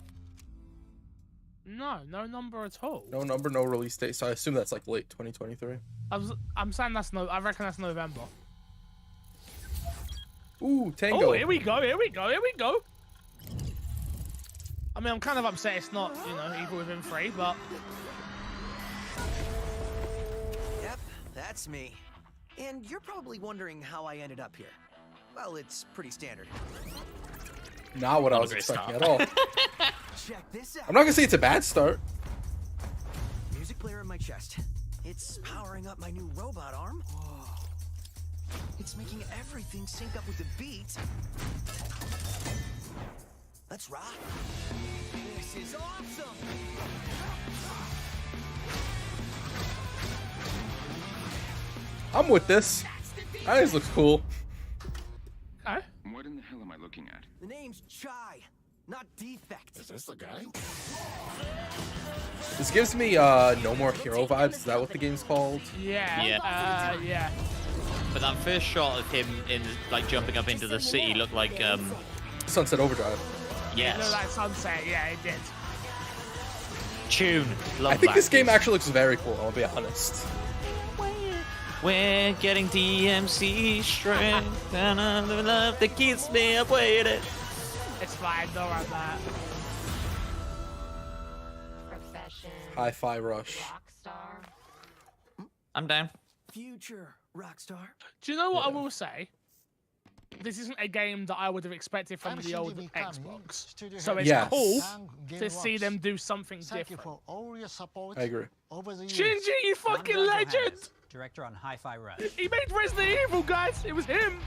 No, no number at all. No number, no release date. So I assume that's like late 2023. I'm saying that's no. I reckon that's November. Ooh, Tango. Oh, here we go. Here we go. Here we go. I mean, I'm kind of upset it's not, you know, Evil Within 3, but Yep, that's me. And you're probably wondering how I ended up here. Well, it's pretty standard. Not what I Not a was great expecting start. at all. Check this out. I'm not gonna say it's a bad start. Music player in my chest. It's powering up my new robot arm. It's making everything sync up with the beat. Let's rock. This is awesome. I'm with this. I think this looks cool. okay. What in the hell am I looking at? The name's Chai, not Defect. Is this the guy? This gives me No More Hero vibes. Is that what the game's called? Yeah. Yeah. Yeah. But that first shot of him in like jumping up into the city looked like Sunset Overdrive. yes. No, like Sunset. Yeah, it did. Tune. Love I think that. this game actually looks very cool. I'll be honest. We're getting DMC strength and the love that keeps me up waiting. It's fine. Don't worry about that. Hi-Fi Rush. I'm down. Future Rockstar. Do you know what I will say? This isn't a game that I would have expected from the old Xbox. So it's Yes. cool to see them do something different. I agree. Shinji, you fucking legend! Director on Hi-Fi Rush. He made Resident Evil, guys! It was him!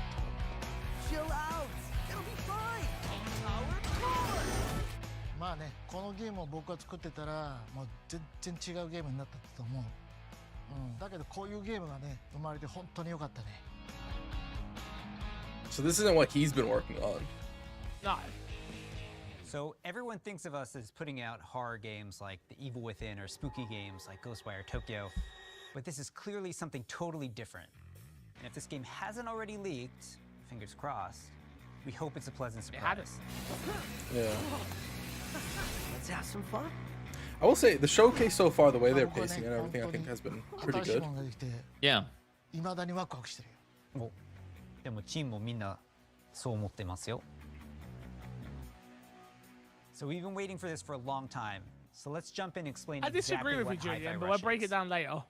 Chill out. It'll be fine. まあね、このゲームを僕が作ってたらもう全然違うゲームになったと思う。だけどこういうゲームがね生まれて本当に良かったね。So this isn't what he's been working on. No. So everyone thinks of us as putting out horror games like The Evil Within or spooky games like Ghostwire Tokyo, but this is clearly something totally different. And if this game hasn't already leaked, fingers crossed, we hope it's a pleasant surprise. Yeah. Let's have some fun. I will say the showcase so far, the way they're pacing and everything, I think has been pretty good. Yeah. 未だにワクワクしてるよ。でもチームもみんなそう思ってますよ。So we've been waiting for this for a long time. So let's jump in and explain I disagree exactly with what you, Hi-Fi Julian, but Rush we'll break is. it down later.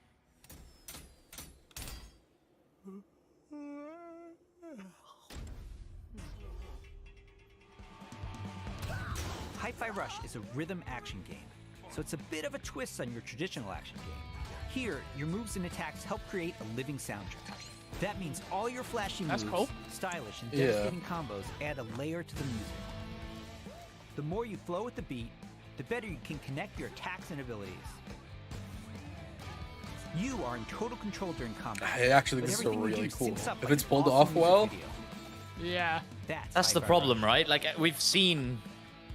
Hi-Fi Rush is a rhythm action game, so it's a bit of a twist on your traditional action game. Here, your moves and attacks help create a living soundtrack. That means all your flashy moves, stylish and devastating combos add a layer to the music. The more you flow with the beat, the better you can connect your attacks and abilities. You are in total control during combat. I actually think this is really cool. If it's pulled off well. Yeah. That's the problem, right? Like we've seen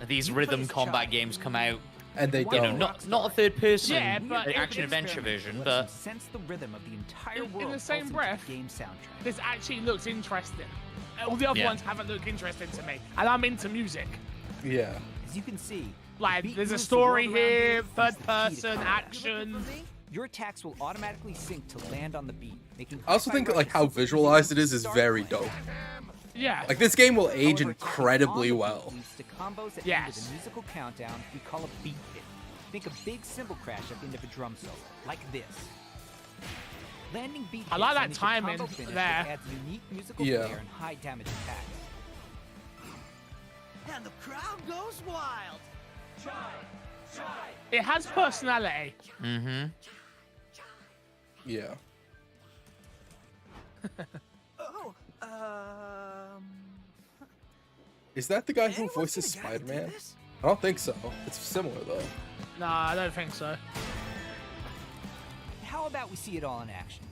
these rhythm combat games come out, and they don't. Not a third person but action adventure version, but sense the rhythm of the entire world in the same breath, game soundtrack. This actually looks interesting. All the other ones haven't looked interesting to me, and I'm into music. Yeah. As you can see, like there's a story here, third person action. Your attacks will automatically sync to land on the beat, making. I also think like how visualized it is very dope. Yeah. Like this game will age incredibly well. To combos at the end of the musical countdown we call a beat hit. Think a big cymbal crash at the end of a drum solo, like this. Landing beat I like that hits timing combo finish there. that adds unique musical flair and high damage attacks. And the crowd goes wild. It has personality. Mm-hmm. Yeah. Oh, Is that the guy who voices Spider-Man? I don't think so. It's similar though. Nah, I don't think so. How about we see it all in action?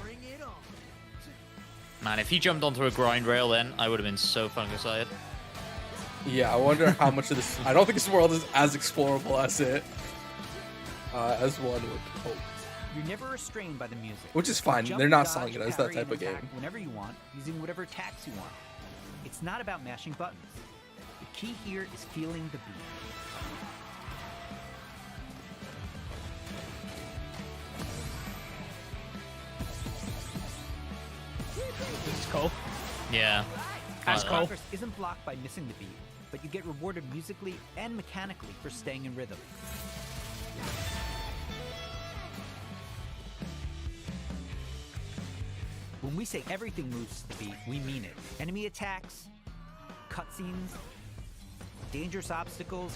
Bring it on. man, if he jumped onto a grind rail, then I would have been so fucking excited. Yeah, I wonder how much of this. I don't think this world is as explorable as it as one would hope. You're never restrained by the music. Which is fine. Jump, They're not dodge, selling it as that parry, type and of game. attack whenever you want, using whatever attacks you want. It's not about mashing buttons. The key here is feeling the beat. This is cool. Yeah. That's cool. Progress isn't blocked by missing the beat, but you get rewarded musically and mechanically for staying in rhythm. When we say everything moves to the beat, we mean it. Enemy attacks, cutscenes, dangerous obstacles,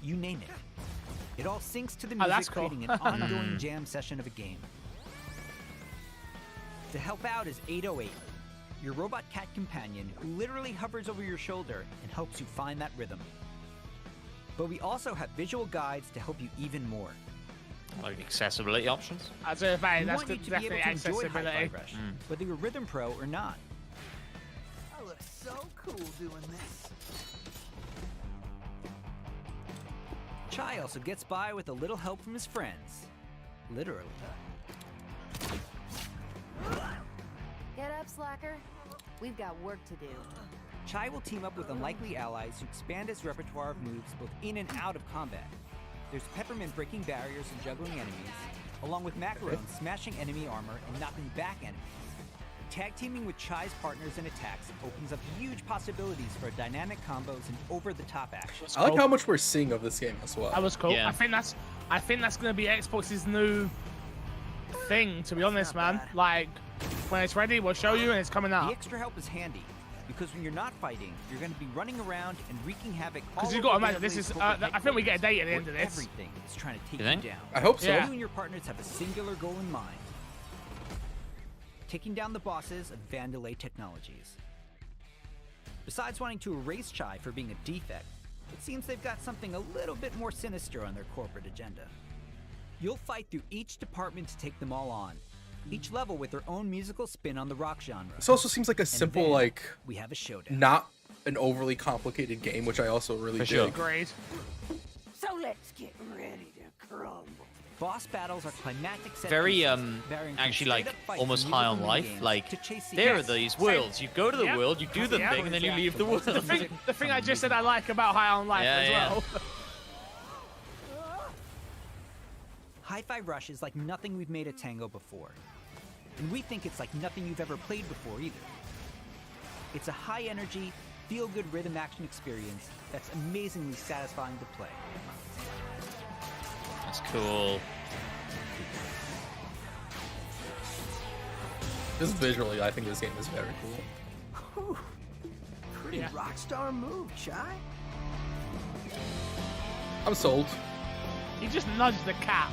you name it. It all syncs to the music, that's cool. creating an ongoing jam session of a game. To help out is 808, your robot cat companion who literally hovers over your shoulder and helps you find that rhythm. But we also have visual guides to help you even more. Like accessibility options. I was gonna say, We that's want you to be definitely able to enjoy accessibility. Hi-Fi Rush, whether you're Rhythm Pro or not. I look so cool doing this. Chai also gets by with a little help from his friends. Literally. Get up, slacker. We've got work to do. Chai will team up with unlikely allies to expand his repertoire of moves both in and out of combat. There's Peppermint breaking barriers and juggling enemies, along with Macaron smashing enemy armor and knocking back enemies. Tag teaming with Chai's partners and attacks opens up huge possibilities for dynamic combos and over-the-top action. I like how much we're seeing of this game as well. That was cool. Yeah. I think that's gonna be Xbox's new thing, to be honest, man. Like when it's ready, we'll show you and it's coming The out. extra help is handy, because when you're not fighting, you're going to be running around and wreaking havoc. Because you've got to imagine, this is. I think we get a date at the end of this. Everything is trying to take You you think? down. I hope so. Yeah. You and your partners have a singular goal in mind: taking down the bosses of Vandalay Technologies. Besides wanting to erase Chai for being a defect, it seems they've got something a little bit more sinister on their corporate agenda. You'll fight through each department to take them all on, each level with their own musical spin on the rock genre. This also seems like a simple, then like, we have a showdown. not an overly complicated game, which I also really For dig. sure. Agreed. So let's get ready to crumble. Boss battles are climactic set Very pieces, varying from actually like straight-up fights almost from high on musical life. minigames Like to chase there are scenes. these worlds. You go to the Yep. world, you do the Yep. thing, and then you leave the world. The thing I just said I like about High on Life Yeah, as yeah. well. Hi-Fi Rush is like nothing we've made at Tango before. And we think it's like nothing you've ever played before either. It's a high-energy, feel-good rhythm action experience that's amazingly satisfying to play. That's cool. Just visually, I think this game is very cool. Whew. Pretty rockstar move, Chai. I'm sold. He just nudged the cat.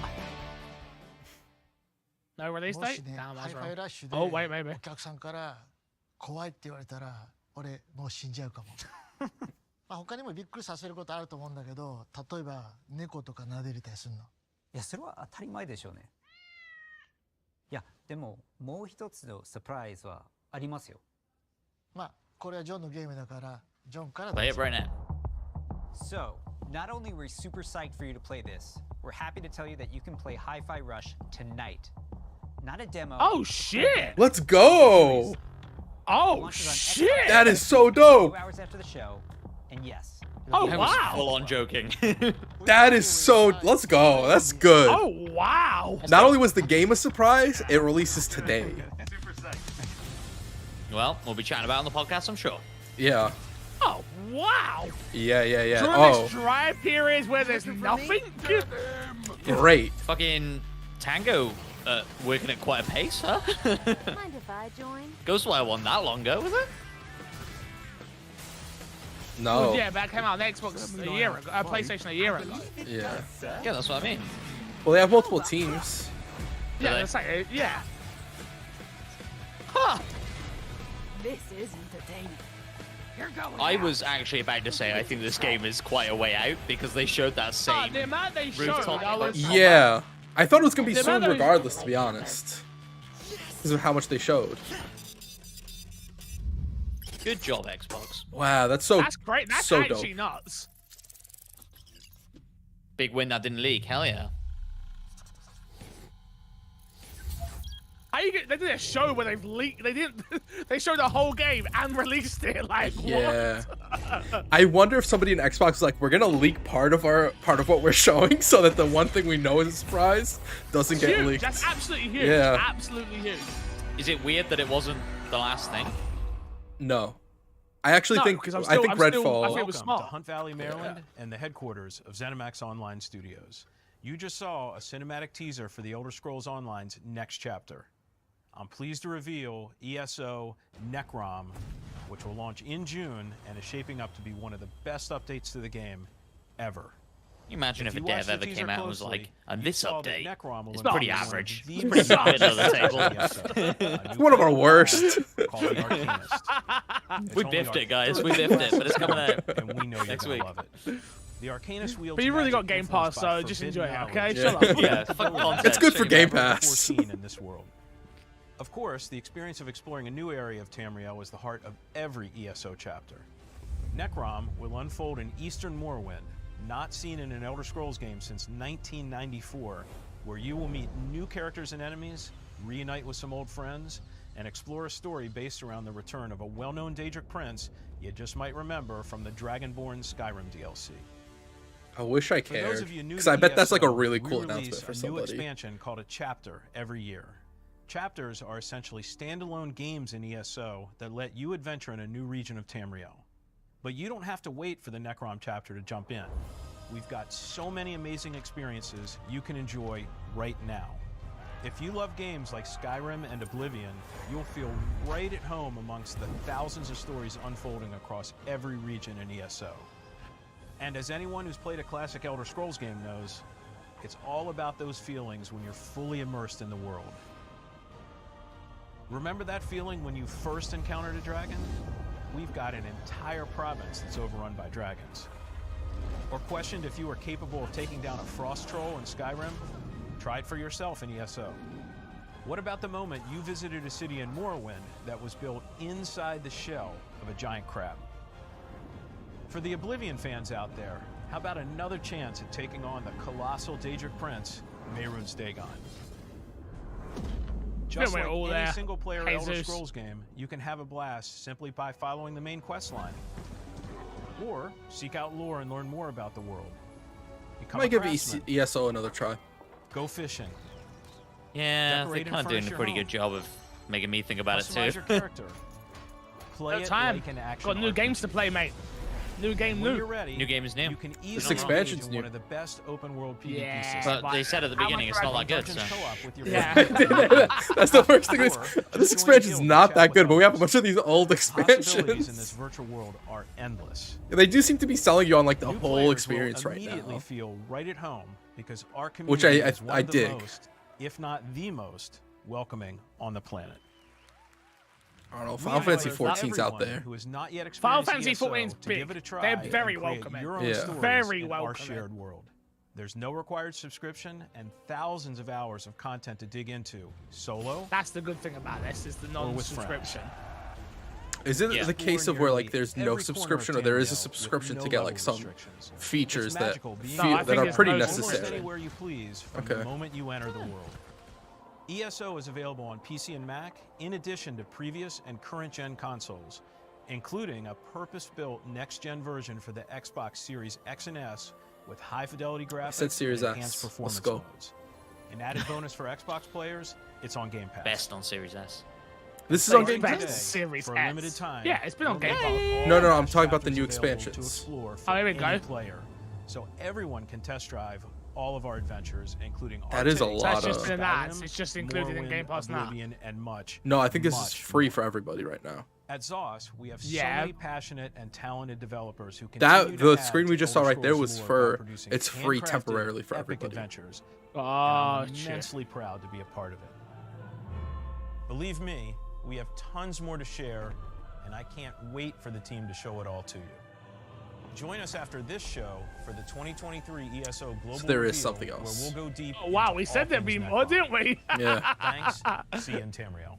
No release もし date? ね、 Damn, ハイ that's ファイ wrong. ラッシュで Oh, wait, maybe. お客さんから怖いって言われたら俺もう死んじゃうかも。まあ他にもびっくりさせることあると思うんだけど、例えば猫とか撫でれたりするの。いや、それは当たり前でしょうね。いや、でももう一つのサプライズはありますよ。まあこれはジョンのゲームだからジョンから。Play it right now. So, not only were we super psyched for you to play this, we're happy to tell you that you can play Hi-Fi Rush tonight. Not a demo. Oh shit! Let's go! Oh shit! That is so dope! 2 hours after the show, and yes. Oh I was wow! full on joking. That is so. Let's go. That's good. Oh wow! Not only was the game a surprise, it releases today. Well, we'll be chatting about it on the podcast, I'm sure. Yeah. Oh wow! Yeah. During Oh, this dry period where there's nothing. great. Fucking Tango working at quite a pace, huh? Mind if I join? Ghostwire wasn't that long ago, was it? No. Well, yeah, that came out on Xbox a year ago, PlayStation a year ago. Yeah. Yeah, that's what I mean. Well, they have multiple teams. Yeah, they? that's like, yeah. Huh. This is entertaining. You're going I out. was actually about to say I think this game is quite a way out because they showed that same The amount they showed, rooftop. I was Yeah. I thought it was gonna be The soon amount of- regardless, to be honest. Because of how much they showed. Good job, Xbox. Wow, that's so. That's great. That's so actually dope. nuts. Big win that didn't leak. Hell yeah. How you get? They did a show where they've leaked. They didn't. They showed the whole game and released it. Like Yeah. what? I wonder if somebody in Xbox is like, we're gonna leak part of what we're showing, so that the one thing we know is a surprise doesn't get Huge. leaked. That's absolutely huge. Yeah. Absolutely huge. Is it weird that it wasn't the last thing? No, I actually No, think 'cause I'm I think still- I feel Redfall. it was Welcome smart. to Hunt Valley, Maryland, and the headquarters of ZeniMax Online Studios. You just saw a cinematic teaser for the Elder Scrolls Online's next chapter. I'm pleased to reveal ESO Necrom, which will launch in June and is shaping up to be one of the best updates to the game ever. Can you imagine if a you watch dev the ever teaser came out and was closely, like, and you this saw that update Necrom will is unfold pretty as one of average. the It's pretty most middle of the successful table. ESO. It's one of our worst. Called the Arcanist. We It's biffed only it, guys. our We biffed it, but it's coming out and we know you're next gonna week. love it. The Arcanist wields But you really got magic Game Pass, influenced by so just forbidden enjoy it, okay? knowledge. Shut up. Yeah, it's fun content. It's good for Shit. Game Never Pass. before seen in this world. Of course, the experience of exploring a new area of Tamriel is the heart of every ESO chapter. Necrom will unfold in Eastern Morrowind, not seen in an Elder Scrolls game since 1994, where you will meet new characters and enemies, reunite with some old friends, and explore a story based around the return of a well-known Daedric prince you just might remember from the Dragonborn Skyrim DLC. I wish I For those cared, of you new because to I bet that's like a ESO, really we cool release announcement for a new somebody. expansion called a chapter every year. Chapters are essentially standalone games in ESO that let you adventure in a new region of Tamriel. But you don't have to wait for the Necrom chapter to jump in. We've got so many amazing experiences you can enjoy right now. If you love games like Skyrim and Oblivion, you'll feel right at home amongst the thousands of stories unfolding across every region in ESO. And as anyone who's played a classic Elder Scrolls game knows, it's all about those feelings when you're fully immersed in the world. Remember that feeling when you first encountered a dragon? We've got an entire province that's overrun by dragons. Or questioned if you were capable of taking down a frost troll in Skyrim? Try it for yourself in ESO. What about the moment you visited a city in Morrowind that was built inside the shell of a giant crab? For the Oblivion fans out there, how about another chance at taking on the colossal Daedric prince, Mehrunes Dagon? Just like any single-player Elder Jesus. Scrolls game, you can have a blast simply by following the main quest line. Or seek out lore and learn more about the world. I Become might a give craftsman. ESO another try. Go fishing. Yeah, Decorate they're and kind of doing furnish a your pretty home. good job of making me think about it Customize too. your character. Play No it time. like an action Got new RPG. games to play, mate. New game, When new. you're ready, New game is new. you can This easily expansion's engage in new. one of the best open world PvP Yeah, systems. But they said at the How beginning much it's not that good. Dungeons So. co-op with your Yeah. friends. That's the first thing. Or This join a expansion's guild not and that chat good, with but we have a others. bunch of these old Possibilities in this expansions. virtual world are endless. They do seem to be selling you on like the New whole players experience will right immediately now. feel right at home because our Which community I is one of the dig. most, if not the most, welcoming on the planet. I don't know. We Final Fantasy invite 14's out everyone there. Who has not yet Final experienced Fantasy ESO 14's to big. give it a try They're and very create welcoming. Your own Yeah. stories Very in our welcoming. shared world. There's no required subscription and thousands of hours of content to dig into solo. That's the good thing about this is the Or with non-subscription. Is it Yeah. the case of where like there's no subscription, or there is a Tamriel subscription with to no get level like some restrictions. features It's that magical being No, I that think are it's pretty no almost necessary? anywhere you please from Okay. the moment you enter the world. ESO is available on PC and Mac in addition to previous and current gen consoles, including a purpose-built next-gen version for the Xbox Series X and S with high-fidelity graphics said Series and enhanced S. performance Let's go. modes. An added bonus for Xbox players, it's on Game Pass. Best on Series S. This is on Starting Game Best today, Pass. Series for a S. limited time. Yeah, it's been on Game Pass. No, I'm talking about the chapters new available to expansions. explore for Oh, here we any go. player, so everyone can test drive all of our adventures, including That is a Arctic, lot That's just of- been that. Skyrim, It's just included in Morrowind, Game Pass now. Oblivion, and much. No, I think this is much free more. for everybody right now. At ZOS, we have so Yeah. many passionate and talented developers who That continue to the add screen we to just saw Elder right there Scrolls was lore by for producing it's free handcrafted, temporarily for epic everybody. adventures. Oh, I'm shit. immensely proud to be a part of it. Believe me, we have tons more to share, and I can't wait for the team to show it all to you. Join us after this show for the 2023 ESO Global So there is Reveal, something else. where we'll go deep. Oh, wow, into we all said there'd be things more, Netcom. didn't we? Yeah. Thanks. See you in Tamriel.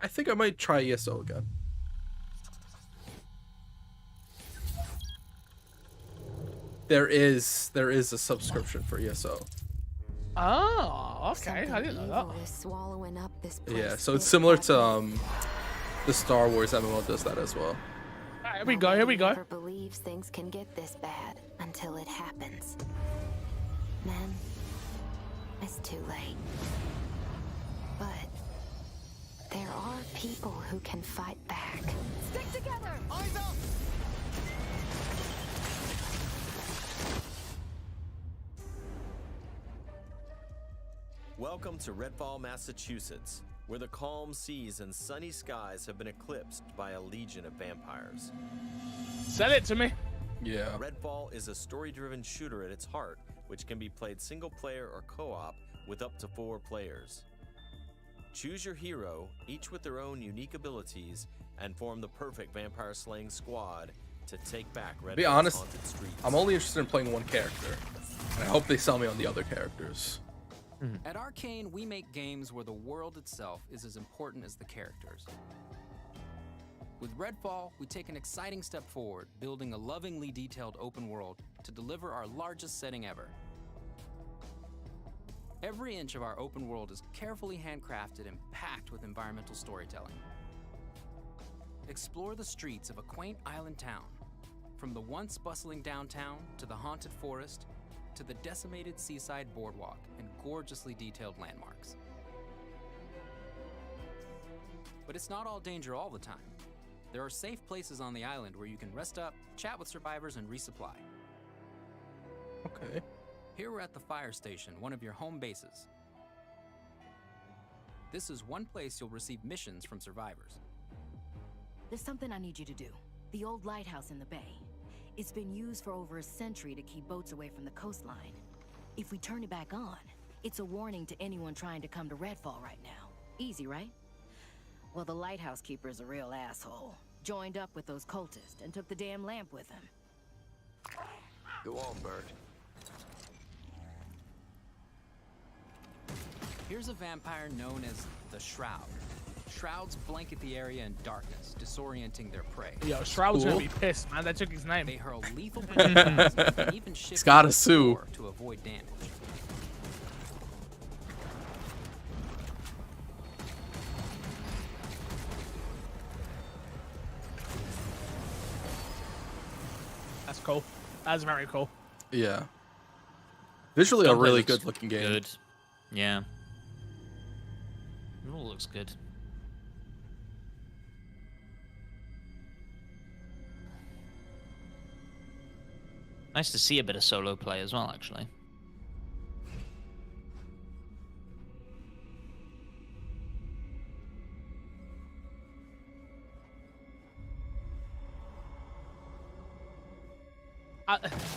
I think I might try ESO again. There is a subscription for ESO. Oh, okay. I didn't know that. Evil is swallowing up this Yeah, place so it's bit similar by to bit. the Star Wars MMO does that as well. Alright, here we go. Here we go. Never believes things can get this bad until it happens. Then it's too late. But there are people who can fight back. Stick together! Eyes up! Welcome to Redfall, Massachusetts, where the calm seas and sunny skies have been eclipsed by a legion of vampires. Sell it to me. Yeah. Redfall is a story-driven shooter at its heart, which can be played single-player or co-op with up to 4 players. Choose your hero, each with their own unique abilities, and form the perfect vampire-slaying squad to take back Redfall's Be honest, haunted streets. I'm only interested in playing one character. And I hope they sell me on the other characters. At Arcane, we make games where the world itself is as important as the characters. With Redfall, we take an exciting step forward, building a lovingly detailed open world to deliver our largest setting ever. Every inch of our open world is carefully handcrafted and packed with environmental storytelling. Explore the streets of a quaint island town, from the once bustling downtown to the haunted forest, to the decimated seaside boardwalk and gorgeously detailed landmarks. But it's not all danger all the time. There are safe places on the island where you can rest up, chat with survivors, and resupply. Okay. Here we're at the fire station, one of your home bases. This is one place you'll receive missions from survivors. There's something I need you to do. The old lighthouse in the bay. It's been used for over a century to keep boats away from the coastline. If we turn it back on, it's a warning to anyone trying to come to Redfall right now. Easy, right? Well, the lighthouse keeper's a real asshole. Joined up with those cultists and took the damn lamp with him. Go on, Bert. Here's a vampire known as the Shroud. Shrouds blanket the area in darkness, disorienting their prey. Yo, Shroud's gonna be pissed, man. That took his name. They hurl lethal projectiles and can even shift It's gotta the sue. floor to avoid damage. cool. That's very cool. Yeah. Visually, a Gunplay really looks good looking game. Good. Yeah. It all looks good. Nice to see a bit of solo play as well, actually.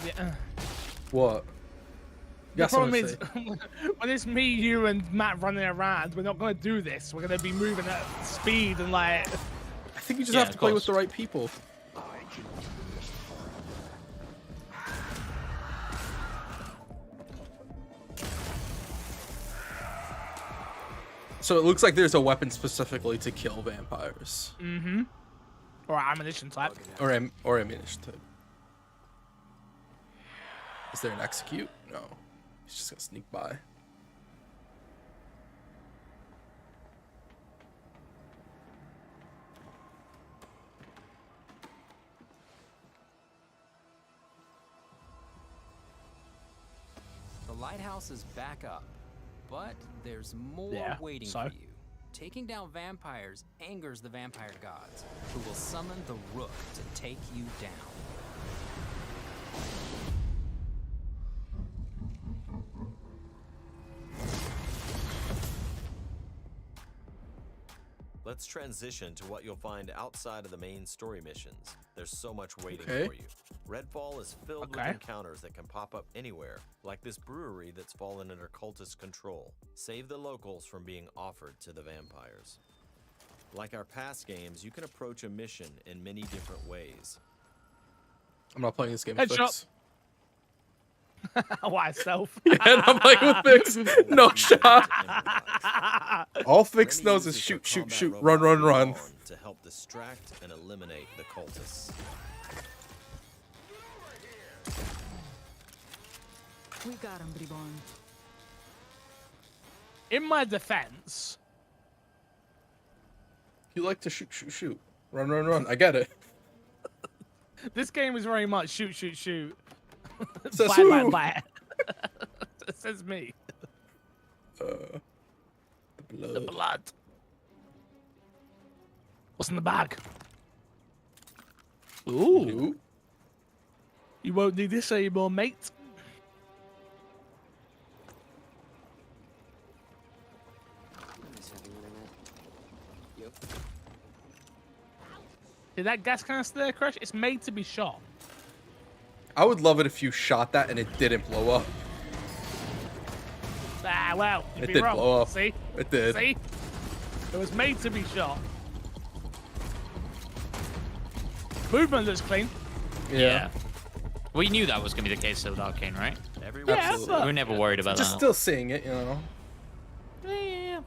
Yeah. What? The Yes, problem is, when it's me, you, and Matt running around, we're not going to do this. We're going to be moving at speed and like. I think you just have to play with the right people. So it looks like there's a weapon specifically to kill vampires. Mm-hmm. Or ammunition type. Or ammunition type. Is there an execute? No. He's just gonna sneak by. The lighthouse is back up, but there's more waiting for you. Taking down vampires angers the vampire gods, who will summon the Rook to take you down. Let's transition to what you'll find outside of the main story missions. There's so much waiting for you. Redfall is filled with encounters that can pop up anywhere, like this brewery that's fallen under cultist control. Save the locals from being offered to the vampires. Like our past games, you can approach a mission in many different ways. I'm not playing this game. Headshot. Why self? Yeah, I'm playing with Fix. No shot. All Fix knows is shoot, shoot, shoot, run, run, run. To help distract and eliminate the cultists. We got him, Bribon. In my defense, you like to shoot, shoot, shoot, run, run, run. I get it. This game is very much shoot, shoot, shoot. Says bye. It says me. The blood. The blood. What's in the bag? Ooh. You won't need this anymore, mate. Did that gas canister there, Crush? It's made to be shot. I would love it if you shot that and it didn't blow up. Ah, well, you'd It be did wrong. blow up. See? It did. See? It was made to be shot. Movement looks clean. Yeah. We knew that was going to be the case with Arcane, right? Yeah, we were never worried about Just that. still seeing it, you know. Yeah.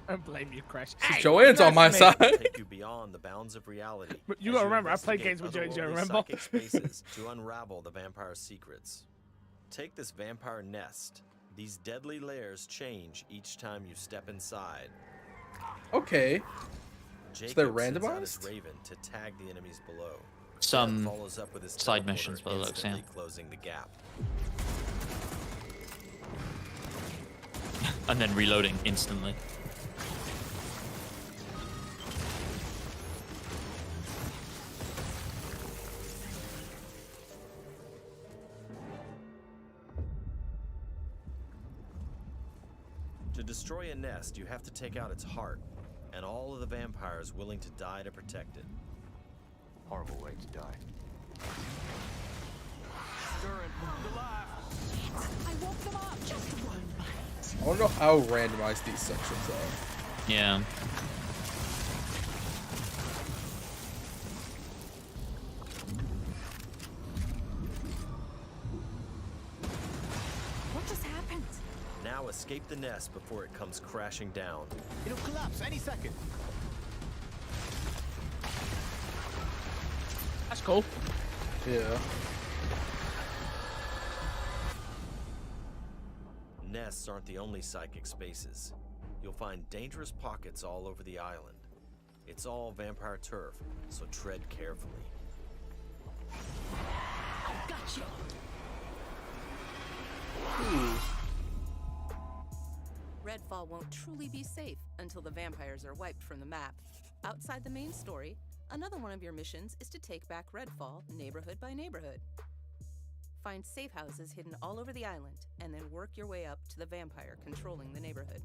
I don't blame you, Crash. Joanne's on my side. Take you beyond the bounds of reality. But you as gotta remember, I played investigate games with Joe, otherworldly remember? psychic spaces to unravel the vampire's secrets. Take this vampire nest. These deadly layers change each time you step inside. Okay. Jacob they're sends out his randomized? raven to tag the enemies below. Some Then follows up with his side teleporter, missions by the looks, yeah. instantly closing the gap. And then reloading instantly. To destroy a nest, you have to take out its heart, and all of the vampires willing to die to protect it. Horrible way to die. I woke them up. Just one bite. I don't know how randomized these sections are. Yeah. What just happened? Now escape the nest before it comes crashing down. It'll collapse any second. That's cool. Yeah. Nests aren't the only psychic spaces. You'll find dangerous pockets all over the island. It's all vampire turf, so tread carefully. Redfall won't truly be safe until the vampires are wiped from the map. Outside the main story, another one of your missions is to take back Redfall neighborhood by neighborhood. Find safe houses hidden all over the island, and then work your way up to the vampire controlling the neighborhood.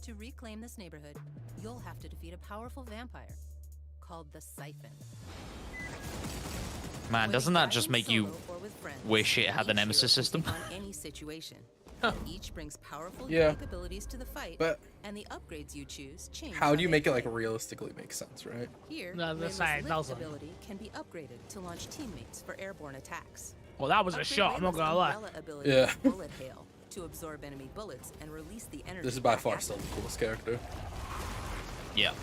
To reclaim this neighborhood, you'll have to defeat a powerful vampire called the Siphon. Man, doesn't that just make you wish it had the nemesis system? On any situation. Each brings powerful Yeah. unique abilities to the fight, But and the upgrades you choose change. how do they you make it play. like realistically make sense, right? Here, No, the Layla's same, lift doesn't. ability can be upgraded to launch teammates for airborne attacks. Well, that was a Upgrade shot, I'm not Layla's gonna lie. umbrella ability Yeah. with bullet hail to absorb enemy bullets and release the energy. This is by back far at still them. the coolest character. Yeah.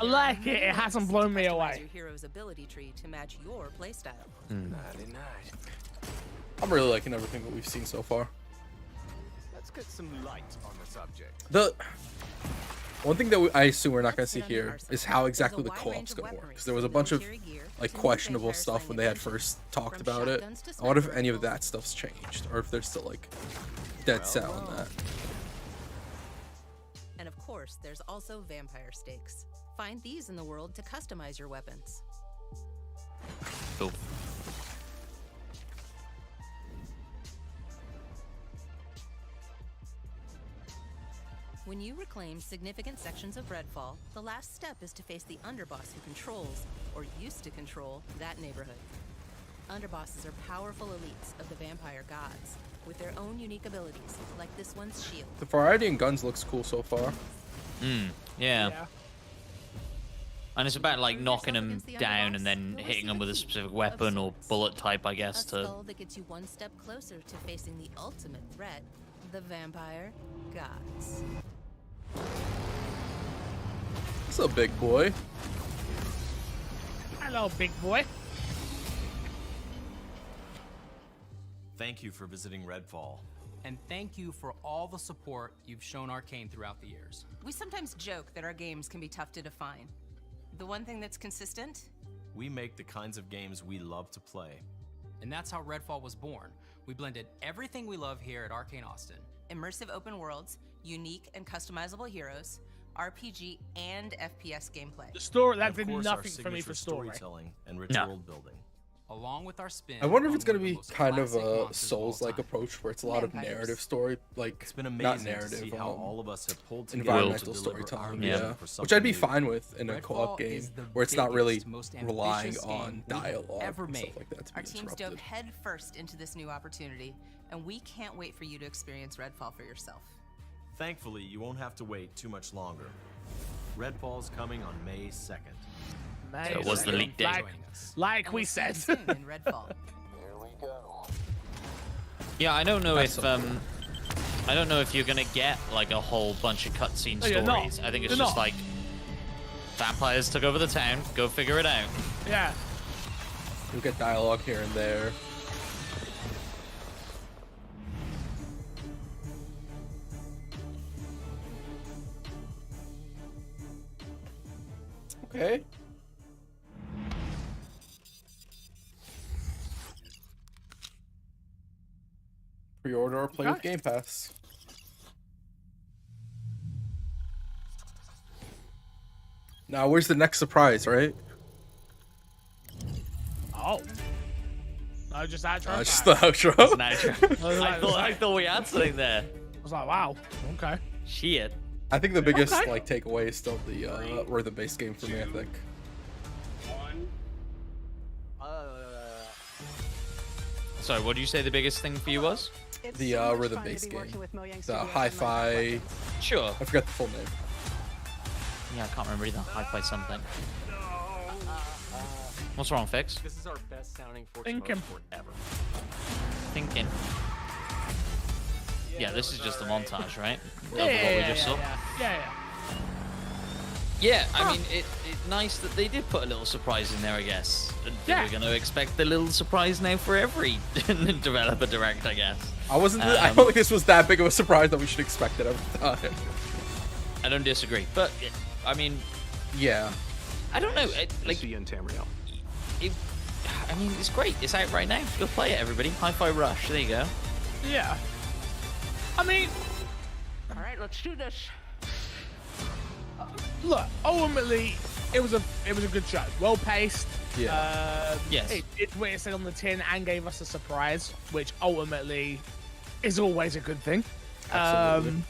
I like it. It hasn't blown me Customize away. your hero's ability tree to match your playstyle. I'm really liking everything that we've seen so far. Let's get some light on the subject. The one thing that I assume we're not going to see here is how exactly the co-op's going to work. Because there was a bunch of like questionable stuff when they had first talked about it. I wonder if any of that stuff's changed, or if they're still like dead set on that. And of course, there's also vampire stakes. Find these in the world to customize your weapons. Cool. When you reclaim significant sections of Redfall, the last step is to face the underboss who controls, or used to control, that neighborhood. Underbosses are powerful elites of the vampire gods, with their own unique abilities, like this one's shield. The variety in guns looks cool so far. Yeah. And it's about like knocking them down and then hitting them with a specific weapon or bullet type, I guess. A skull that gets you one step closer to facing the ultimate threat, the vampire gods. What's up, big boy? Hello, big boy. Thank you for visiting Redfall. And thank you for all the support you've shown Arcane throughout the years. We sometimes joke that our games can be tough to define. The one thing that's consistent? We make the kinds of games we love to play. And that's how Redfall was born. We blended everything we love here at Arcane Austin. Immersive open worlds, unique and customizable heroes, RPG and FPS gameplay. The story that And did of course, our nothing for me signature for story. storytelling and rich No. world building. Along with our spin. I wonder if it's on going to one be the most kind of classic a monsters of all Souls-like time. approach where it's a lot of Vampires. narrative story, like It's been not amazing narrative, to see how all of us have pulled together environmental to deliver our storytelling, vision yeah, for which something I'd be new. fine with in a Redfall co-op game is the where it's not really biggest, most relying ambitious on game we've dialogue ever and made. stuff like that to be Our teams dove interrupted. head first into this new opportunity, and we can't wait for you to experience Redfall for yourself. Thankfully, you won't have to wait too much longer. Redfall's coming on May 2nd. So it was the leak date. Like And we we'll see you said. soon in Redfall. Yeah, I don't know That's if so cool. I don't know if you're gonna get like a whole bunch of cutscene No, you're not. stories. I think it's You're just not. like vampires took over the town. Go figure it out. Yeah. You'll get dialogue here and there. Okay. Pre-order or play with Okay. Game Pass. Now, where's the next surprise, right? Oh. No, just outro. Just the outro. It's an outro. I was like- I thought we had something there. I was like, wow. Okay. Shit. I think the biggest Okay. like takeaway is still the rhythm-based game for me. I think. Sorry, what do you say the biggest thing for you was? The rhythm-based game. The hi-fi. Sure. I forgot the full name. Yeah, I can't remember either. Hi-Fi something. What's wrong, Fix? This is our best sounding Forza Thinking. Motorsport ever. Thinking. Yeah, this is just a montage, right? Of Yeah, what we yeah, just saw. yeah. Yeah, I mean, it's nice that they did put a little surprise in there, I guess. And Yeah. we're going to expect a little surprise now for every developer direct, I guess. I wasn't. I don't think this was that big of a surprise that we should expect it every time. I don't disagree, but I mean, yeah, I don't know. Like, See you in Tamriel. I mean, it's great. It's out right now. Go play it, everybody. Hi-Fi Rush. There you go. Yeah. I mean, All right, let's do this. look, ultimately, it was a good show. Well paced. Yeah. Yes. It did what it said on the tin and gave us a surprise, which ultimately is always a good thing. Absolutely.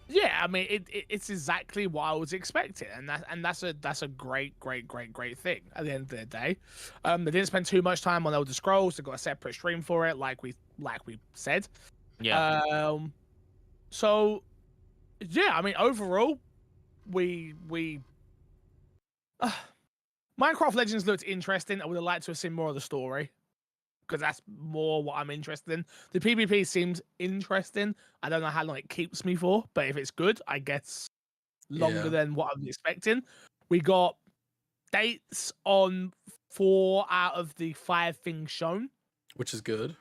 Yeah, I mean, it's exactly what I was expecting, and that's a great thing at the end of the day. They didn't spend too much time on Elder Scrolls. They got a separate stream for it, like we said. Yeah. So, yeah, I mean, overall, we Minecraft Legends looked interesting. I would have liked to have seen more of the story, because that's more what I'm interested in. The PvP seems interesting. I don't know how long it keeps me for, but if it's good, I guess longer than what I'm expecting. We got dates on 4 out of the 5 things shown, which is good.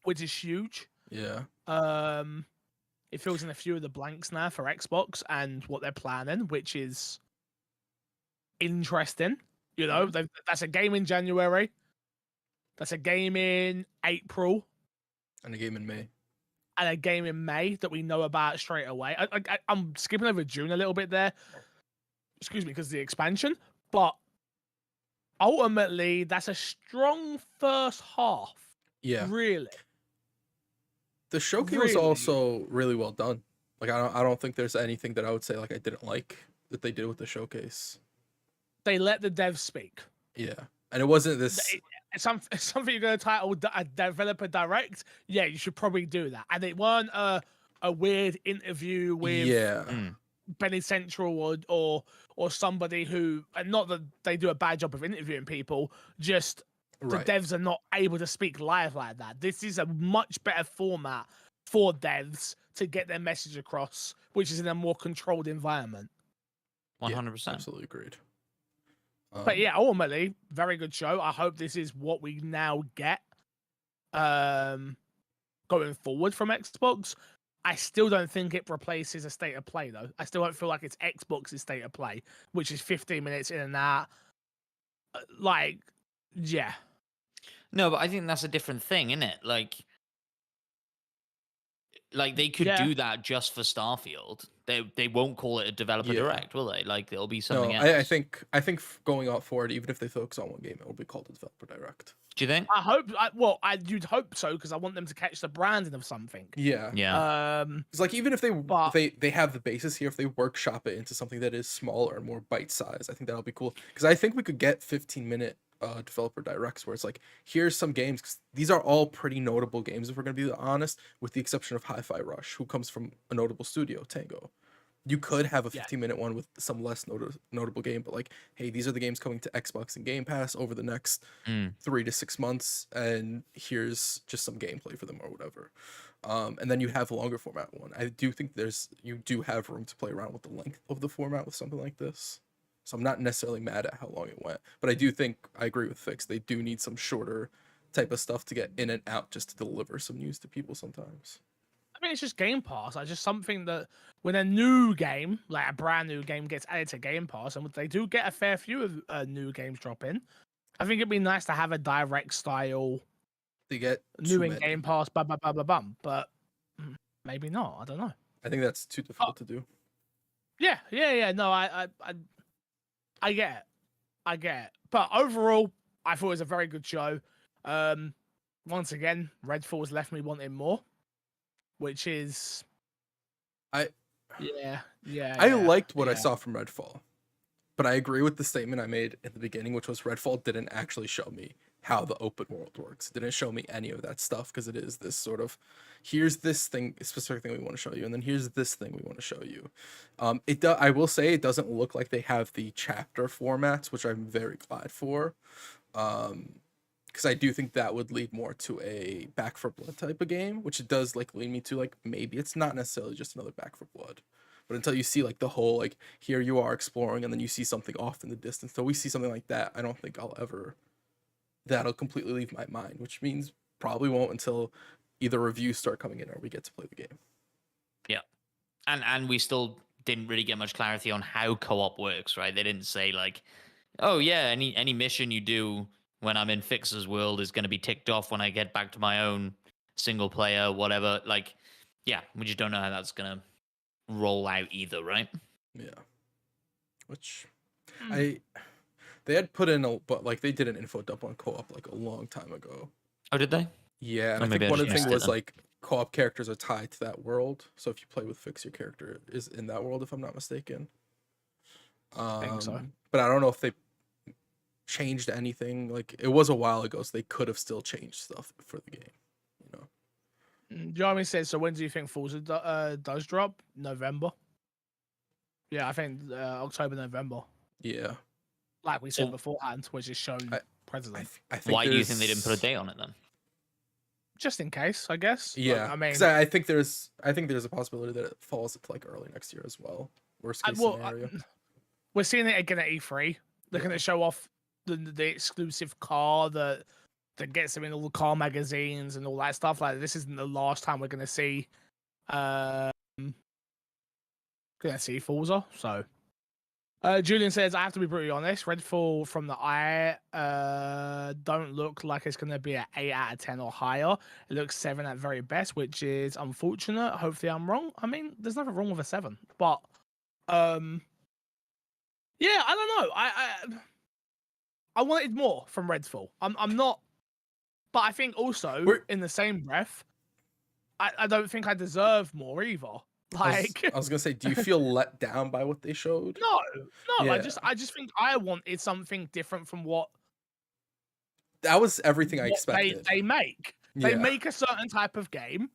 which is huge. Yeah. It fills in a few of the blanks now for Xbox and what they're planning, which is interesting. You know, that's a game in January. That's a game in April. And a game in May. And a game in May that we know about straight away. I'm skipping over June a little bit there. Excuse me, because of the expansion. But ultimately, that's a strong first half. Yeah. Really. The showcase was also really well done. Like, I don't think there's anything that I would say like I didn't like that they did with the showcase. They let the devs speak. Yeah. And it wasn't this... Something you're going to title a developer direct, yeah, you should probably do that. And it weren't a weird interview with Benny Central or somebody who, and not that they do a bad job of interviewing people, just the devs are not able to speak live like that. This is a much better format for devs to get their message across, which is in a more controlled environment. 100%. Absolutely agreed. But yeah, ultimately, very good show. I hope this is what we now get going forward from Xbox. I still don't think it replaces a state of play, though. I still don't feel like it's Xbox's state of play, which is 15 minutes in and out. Like, yeah. No, but I think that's a different thing, isn't it? Like they could do that just for Starfield. They won't call it a developer direct, will they? Like it'll be something else. I think going out forward, even if they focus on one game, it will be called a developer direct. Do you think? I hope. You'd hope so, because I want them to catch the branding of something. Yeah. It's like, even if they have the basis here, if they workshop it into something that is smaller and more bite sized, I think that'll be cool. Because I think we could get 15-minute developer directs where it's like, here's some games. 'Cause these are all pretty notable games, if we're gonna be honest, with the exception of Hi-Fi Rush, who comes from a notable studio, Tango. You could have a 15-minute one with some less notable game, but like, hey, these are the games coming to Xbox and Game Pass over the next 3 to 6 months, and here's just some gameplay for them or whatever. And then you have a longer format one. I do think you do have room to play around with the length of the format with something like this. So I'm not necessarily mad at how long it went, but I do think I agree with Fix. They do need some shorter type of stuff to get in and out, just to deliver some news to people sometimes. I mean, it's just Game Pass. It's just something that when a new game, like a brand new game, gets added to Game Pass, and they do get a fair few of new games drop in, I think it'd be nice to have a direct style. They get new in Game Pass, bum, but maybe not. I don't know. I think that's too difficult to do. Yeah. No, I get it. But overall, I thought it was a very good show. Once again, Redfall's left me wanting more, which is I liked what I saw from Redfall, but I agree with the statement I made at the beginning, which was Redfall didn't actually show me how the open world works. It didn't show me any of that stuff, because it is this sort of, here's this specific thing we want to show you, and then here's this thing we want to show you. I will say it doesn't look like they have the chapter formats, which I'm very glad for. Because I do think that would lead more to a Back 4 Blood type of game, which it does like lead me to, like, maybe it's not necessarily just another Back 4 Blood, but until you see like the whole, like, here you are exploring and then you see something off in the distance. So we see something like that, I don't think that'll completely leave my mind, which means probably won't until either reviews start coming in or we get to play the game. Yeah. And we still didn't really get much clarity on how co-op works, right? They didn't say like, oh yeah, any mission you do when I'm in Fixer's world is going to be ticked off when I get back to my own single player, whatever. Like, yeah, we just don't know how that's going to roll out either, right? Yeah. Which they had put in but like they did an info dump on co-op like a long time ago. Oh, did they? Yeah, and Oh, I think maybe I one of just the things missed it was then. like co-op characters are tied to that world. So if you play with Fix, your character is in that world, if I'm not mistaken. I think so. But I don't know if they changed anything. Like it was a while ago, so they could have still changed stuff for the game. You know. Jeremy says, so when do you think Forza does drop? November. Yeah, I think October, November. Yeah. Like we said beforehand, which is shown president. I think Why do you think they didn't put a date on it then? Just in case, I guess. Yeah, I mean, because I think there's a possibility that it falls into like early next year as well. Worst case scenario. We're seeing it again at E3. They're going to show off the exclusive car that gets them in all the car magazines and all that stuff. Like this isn't the last time we're going to see Forza. So Julian says, I have to be brutally honest, Redfall from the eye don't look like it's going to be an 8 out of 10 or higher. It looks 7 at very best, which is unfortunate. Hopefully I'm wrong. I mean, there's nothing wrong with a 7, but yeah, I don't know. I wanted more from Redfall. I'm not, but I think also in the same breath, I don't think I deserve more either. Like I was gonna say, do you feel let down by what they showed? No. Yeah. I just think I wanted something different from what that was everything I expected. They make. They Yeah. make a certain type of game,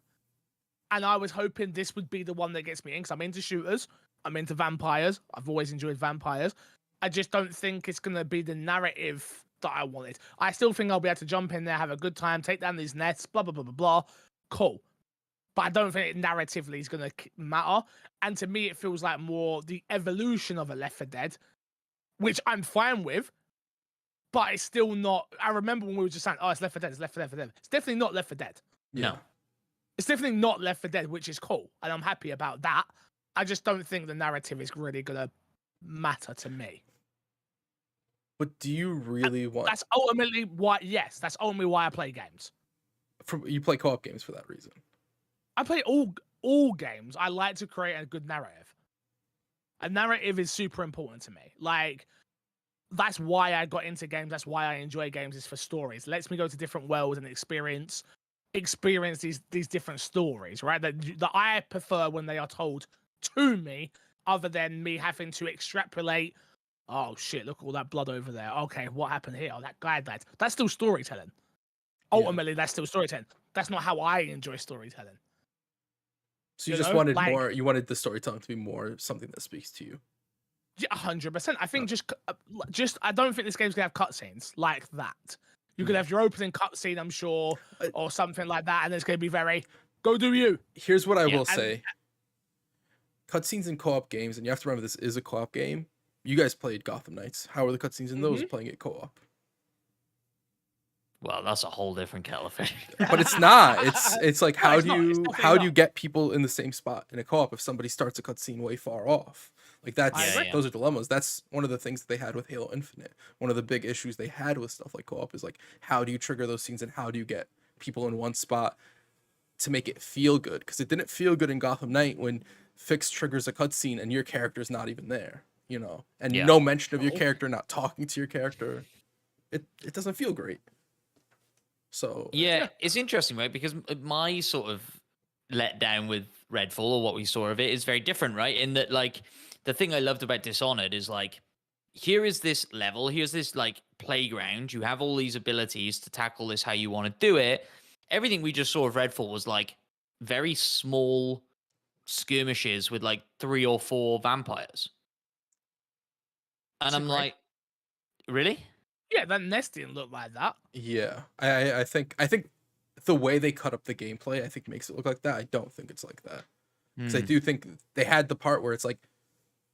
and I was hoping this would be the one that gets me in. Because I'm into shooters, I'm into vampires. I've always enjoyed vampires. I just don't think it's gonna be the narrative that I wanted. I still think I'll be able to jump in there, have a good time, take down these nests, blah blah blah blah blah. Cool. But I don't think it narratively is going to matter. And to me, it feels like more the evolution of a Left 4 Dead, which I'm fine with, but it's still not. I remember when we were just saying, oh, it's Left 4 Dead, it's Left 4 Dead. It's definitely not Left 4 Dead. No. It's definitely not Left 4 Dead, which is cool. And I'm happy about that. I just don't think the narrative is really going to matter to me. But do you really want... That's ultimately why, yes, that's ultimately why I play games. You play co-op games for that reason? I play all games. I like to create a good narrative. A narrative is super important to me. Like, that's why I got into games. That's why I enjoy games, is for stories. It lets me go to different worlds and experience these different stories, right? That I prefer when they are told to me, other than me having to extrapolate. Oh shit! Look at all that blood over there. Okay, what happened here? Oh, that guy died. That's still storytelling. Ultimately, that's still storytelling. That's not how I enjoy storytelling. So you just wanted more. You wanted the storytelling to be more something that speaks to you. 100%. I think just I don't think this game's gonna have cutscenes like that. You could have your opening cutscene, I'm sure, or something like that, and it's gonna be very go do you. Here's what I will say: cutscenes in co-op games, and you have to remember this is a co-op game. You guys played Gotham Knights. How are the cutscenes in those playing it co-op? Well, that's a whole different kettle of fish. But it's not. It's like how do you get people in the same spot in a co-op if somebody starts a cutscene way far off? Like those are dilemmas. That's one of the things that they had with Halo Infinite. One of the big issues they had with stuff like co-op is like, how do you trigger those scenes and how do you get people in one spot to make it feel good? Because it didn't feel good in Gotham Knight when Fix triggers a cutscene and your character's not even there, you know, and no mention of your character, not talking to your character. It doesn't feel great. So yeah, it's interesting, right? Because my sort of letdown with Redfall, or what we saw of it, is very different, right? In that, like, the thing I loved about Dishonored is like, here is this level, here's this like playground. You have all these abilities to tackle this how you want to do it. Everything we just saw of Redfall was like very small skirmishes with like 3 or 4 vampires, and I'm like, really? Yeah, that nest didn't look like that. Yeah, I think the way they cut up the gameplay, I think makes it look like that. I don't think it's like that, because I do think they had the part where it's like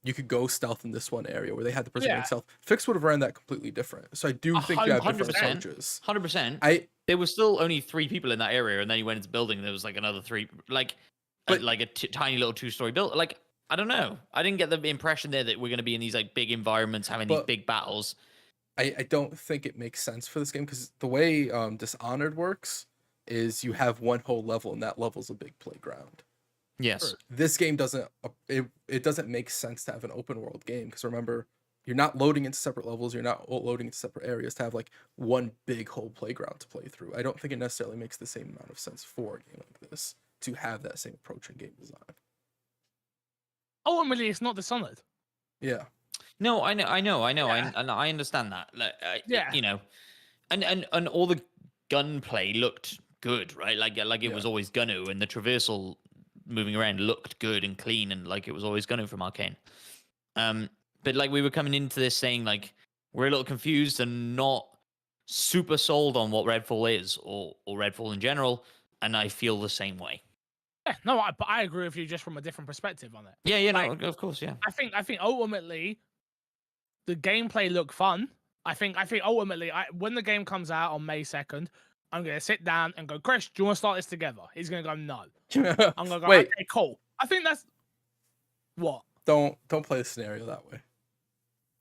you could go stealth in this one area where they had the person going stealth. Fix would have ran that completely different. So I do think you have different approaches. 100%. There was still only 3 people in that area, and then you went into the building and there was like another 3. Like, like a tiny little 2-story build. Like, I don't know. I didn't get the impression there that we're going to be in these like big environments having these big battles. I don't think it makes sense for this game because the way Dishonored works is you have one whole level and that level's a big playground. Yes. This game doesn't it doesn't make sense to have an open world game because remember, you're not loading into separate levels, you're not loading into separate areas to have like one big whole playground to play through. I don't think it necessarily makes the same amount of sense for a game like this to have that same approach in game design. Ultimately, it's not Dishonored. Yeah. No, I know. Yeah. And I understand that. Like, Yeah. You know, and all the gunplay looked good, right? Like it was always gonna, and the traversal moving around looked good and clean, and like it was always gonna from Arcane. But like we were coming into this saying like we're a little confused and not super sold on what Redfall is or Redfall in general, and I feel the same way. Yeah, no, but I agree with you just from a different perspective on it. Yeah, Like, no, of course, yeah. I think ultimately the gameplay looked fun. I think ultimately when the game comes out on May 2nd, I'm gonna sit down and go, Chris, do you want to start this together? He's gonna go, no. I'm gonna go, Wait. okay, cool. I think that's what. Don't play the scenario that way.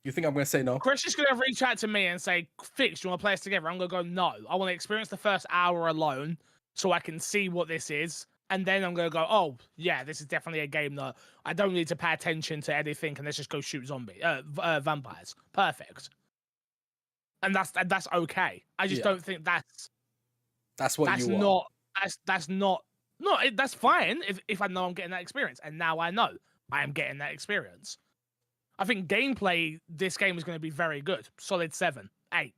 You think I'm gonna say no? Chris is gonna reach out to me and say, Fix, do you want to play this together? I'm gonna go, no. I want to experience the first hour alone so I can see what this is. And then I'm gonna go, oh yeah, this is definitely a game that I don't need to pay attention to anything, and let's just go shoot vampires. Perfect. And that's okay. I just don't think that's what you want. That's fine if I know I'm getting that experience, and now I know I am getting that experience. I think gameplay this game is going to be very good, solid 7, 8,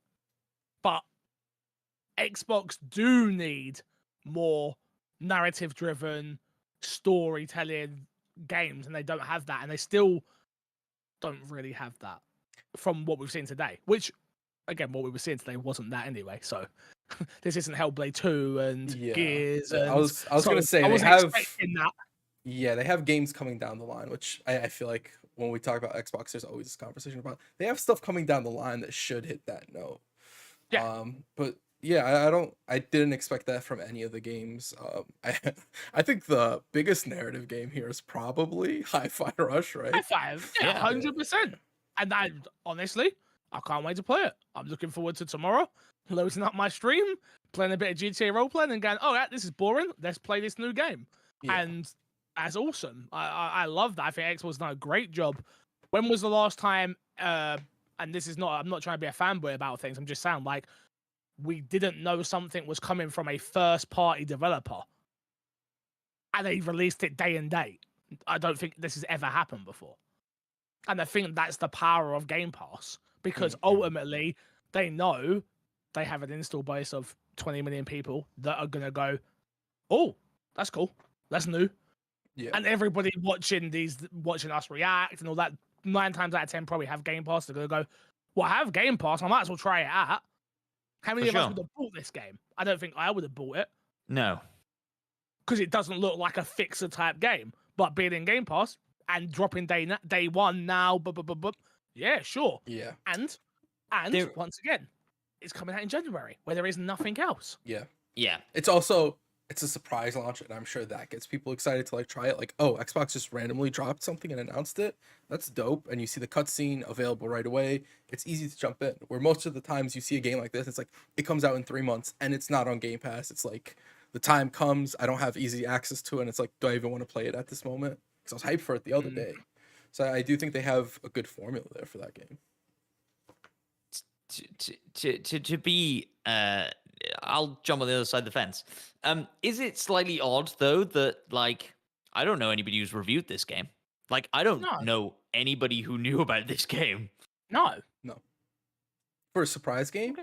but Xbox do need more narrative-driven, storytelling games, and they don't have that, and they still don't really have that from what we've seen today. Which, again, what we were seeing today wasn't that anyway. So this isn't Hellblade 2 and Gears. And I was gonna say I wasn't expecting that. Yeah, they have games coming down the line, which I feel like when we talk about Xbox, there's always this conversation about. They have stuff coming down the line that should hit that note. Yeah. But yeah, I didn't expect that from any of the games. I think the biggest narrative game here is probably Hi-Fi Rush, right? Hi-Fi, yeah, 100%. And honestly, I can't wait to play it. I'm looking forward to tomorrow, loading up my stream, playing a bit of GTA roleplay, and going, oh, yeah, this is boring. Let's play this new game. Yeah. And that's awesome. I love that. I think Xbox done a great job. When was the last time, and this is not, I'm not trying to be a fanboy about things, I'm just saying, like, we didn't know something was coming from a first-party developer, and they released it day and date. I don't think this has ever happened before. And I think that's the power of Game Pass, because ultimately they know they have an install base of 20 million people that are going to go, oh, that's cool. That's new. Yeah. And everybody watching us react and all that, 9 times out of 10 probably have Game Pass. They're going to go, well, I have Game Pass. I might as well try it out. How many of us would have bought this game? I don't think I would have bought it. No. Because it doesn't look like a fixer type game. But being in Game Pass and dropping day one now, yeah, sure. Yeah. And once again, it's coming out in January where there is nothing else. Yeah. Yeah. It's a surprise launch, and I'm sure that gets people excited to like try it. Like, oh, Xbox just randomly dropped something and announced it. That's dope. And you see the cutscene available right away. It's easy to jump in. Where most of the times you see a game like this, it's like it comes out in 3 months and it's not on Game Pass. It's like the time comes, I don't have easy access to it, and it's like, do I even want to play it at this moment? Because I was hyped for it the other day. So I do think they have a good formula there for that game. To be I'll jump on the other side of the fence. Is it slightly odd though that like I don't know anybody who's reviewed this game? Like I don't know anybody who knew about this game. No. For a surprise game?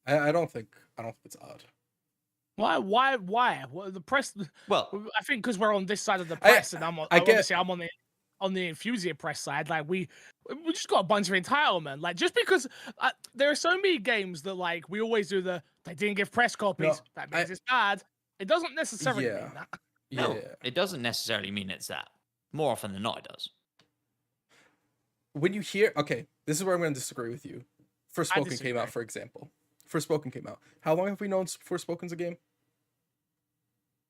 I don't think it's odd. Why? Well, the press. Well, I think because we're on this side of the press, and I'm on the enthusiast press side. Like we just got a bunch of entitlement. Like just because there are so many games that like we always do they didn't give press copies. That means it's bad. It doesn't necessarily mean that. No, it doesn't necessarily mean it's that. More often than not, it does. When you hear, okay, this is where I'm going to disagree with you. Forspoken came out, for example. Forspoken came out. How long have we known Forspoken's a game?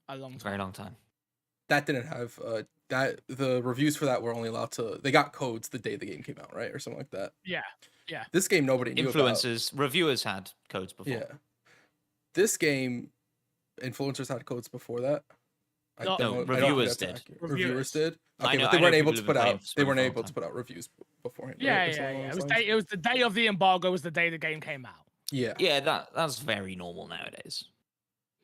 A long time. Very long time. that didn't have that the reviews for that were only allowed to they got codes the day the game came out, right, or something like that. Yeah, yeah. This game nobody knew about. Influencers, reviewers had codes before. Yeah. This game, influencers had codes before that. No, reviewers did. Reviewers did. I Okay, know- but they I know weren't able people to have been put playing out. for They a weren't long able to time. put out reviews beforehand. Yeah, right? Or yeah, something yeah. along It those was, lines? it was the day of the embargo. Was the day the game came out. Yeah. Yeah, that's very normal nowadays.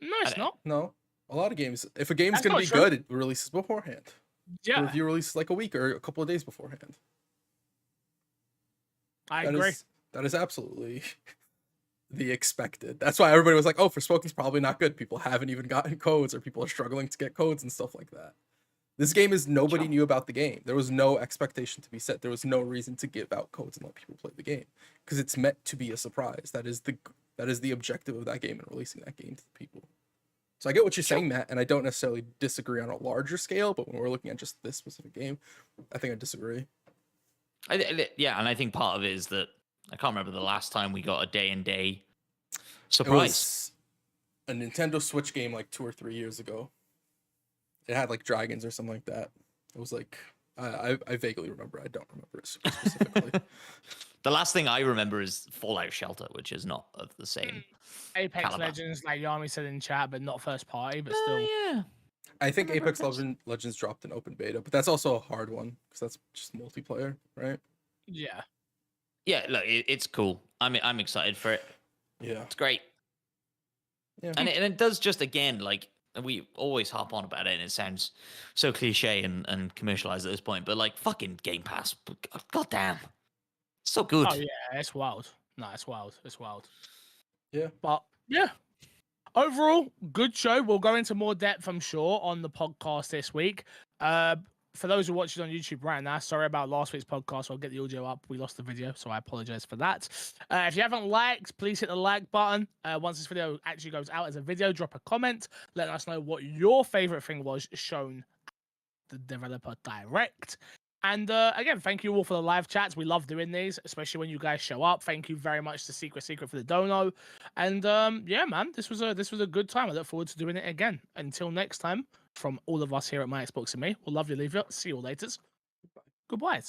No, it's not. No, a lot of games. If a game's That's gonna not be true. good, it releases beforehand. Yeah. The review releases like a week or a couple of days beforehand. I That agree. that is absolutely the expected. That's why everybody was like, "Oh, Forspoken's probably not good. People haven't even gotten codes, or people are struggling to get codes and stuff like that." This game is nobody knew about the game. There was no expectation to be set. There was no reason to give out codes and let people play the game because it's meant to be a surprise. That is the objective of that game and releasing that game to the people. So I get what you're saying, Matt, and I don't necessarily disagree on a larger scale, but when we're looking at just this specific game, I think I disagree. Yeah, and I think part of it is that I can't remember the last time we got a day and day It surprise. was a Nintendo Switch game like 2 or 3 years ago. It had like dragons or something like that. It was like I vaguely remember. I don't remember it specifically. The last thing I remember is Fallout Shelter, which is not of the same. Apex caliber. Legends, like Yami said in chat, but not first party, but still. Yeah. I think Apex Legends dropped an open beta, but that's also a hard one because that's just multiplayer, right? Yeah. Yeah, look, it's cool. I'm excited for it. Yeah. It's great. Yeah. And it does just, again, like, we always harp on about it, and it sounds so cliche and commercialized at this point, but like, fucking Game Pass. God damn. So good. Oh, yeah, it's wild. No, it's wild. It's wild. Yeah. But, yeah. Overall, good show. We'll go into more depth, I'm sure, on the podcast this week. For those who watch it on YouTube right now, sorry about last week's podcast. I'll get the audio up. We lost the video, so I apologize for that. If you haven't liked, please hit the like button. Once this video actually goes out as a video, drop a comment. Let us know what your favorite thing was shown at the developer direct. And again, thank you all for the live chats. We love doing these, especially when you guys show up. Thank you very much to Secret for the dono. And yeah, man, this was a good time. I look forward to doing it again. Until next time, from all of us here at My Xbox and Me, we'll love you, leave you. See you all later. Goodbye.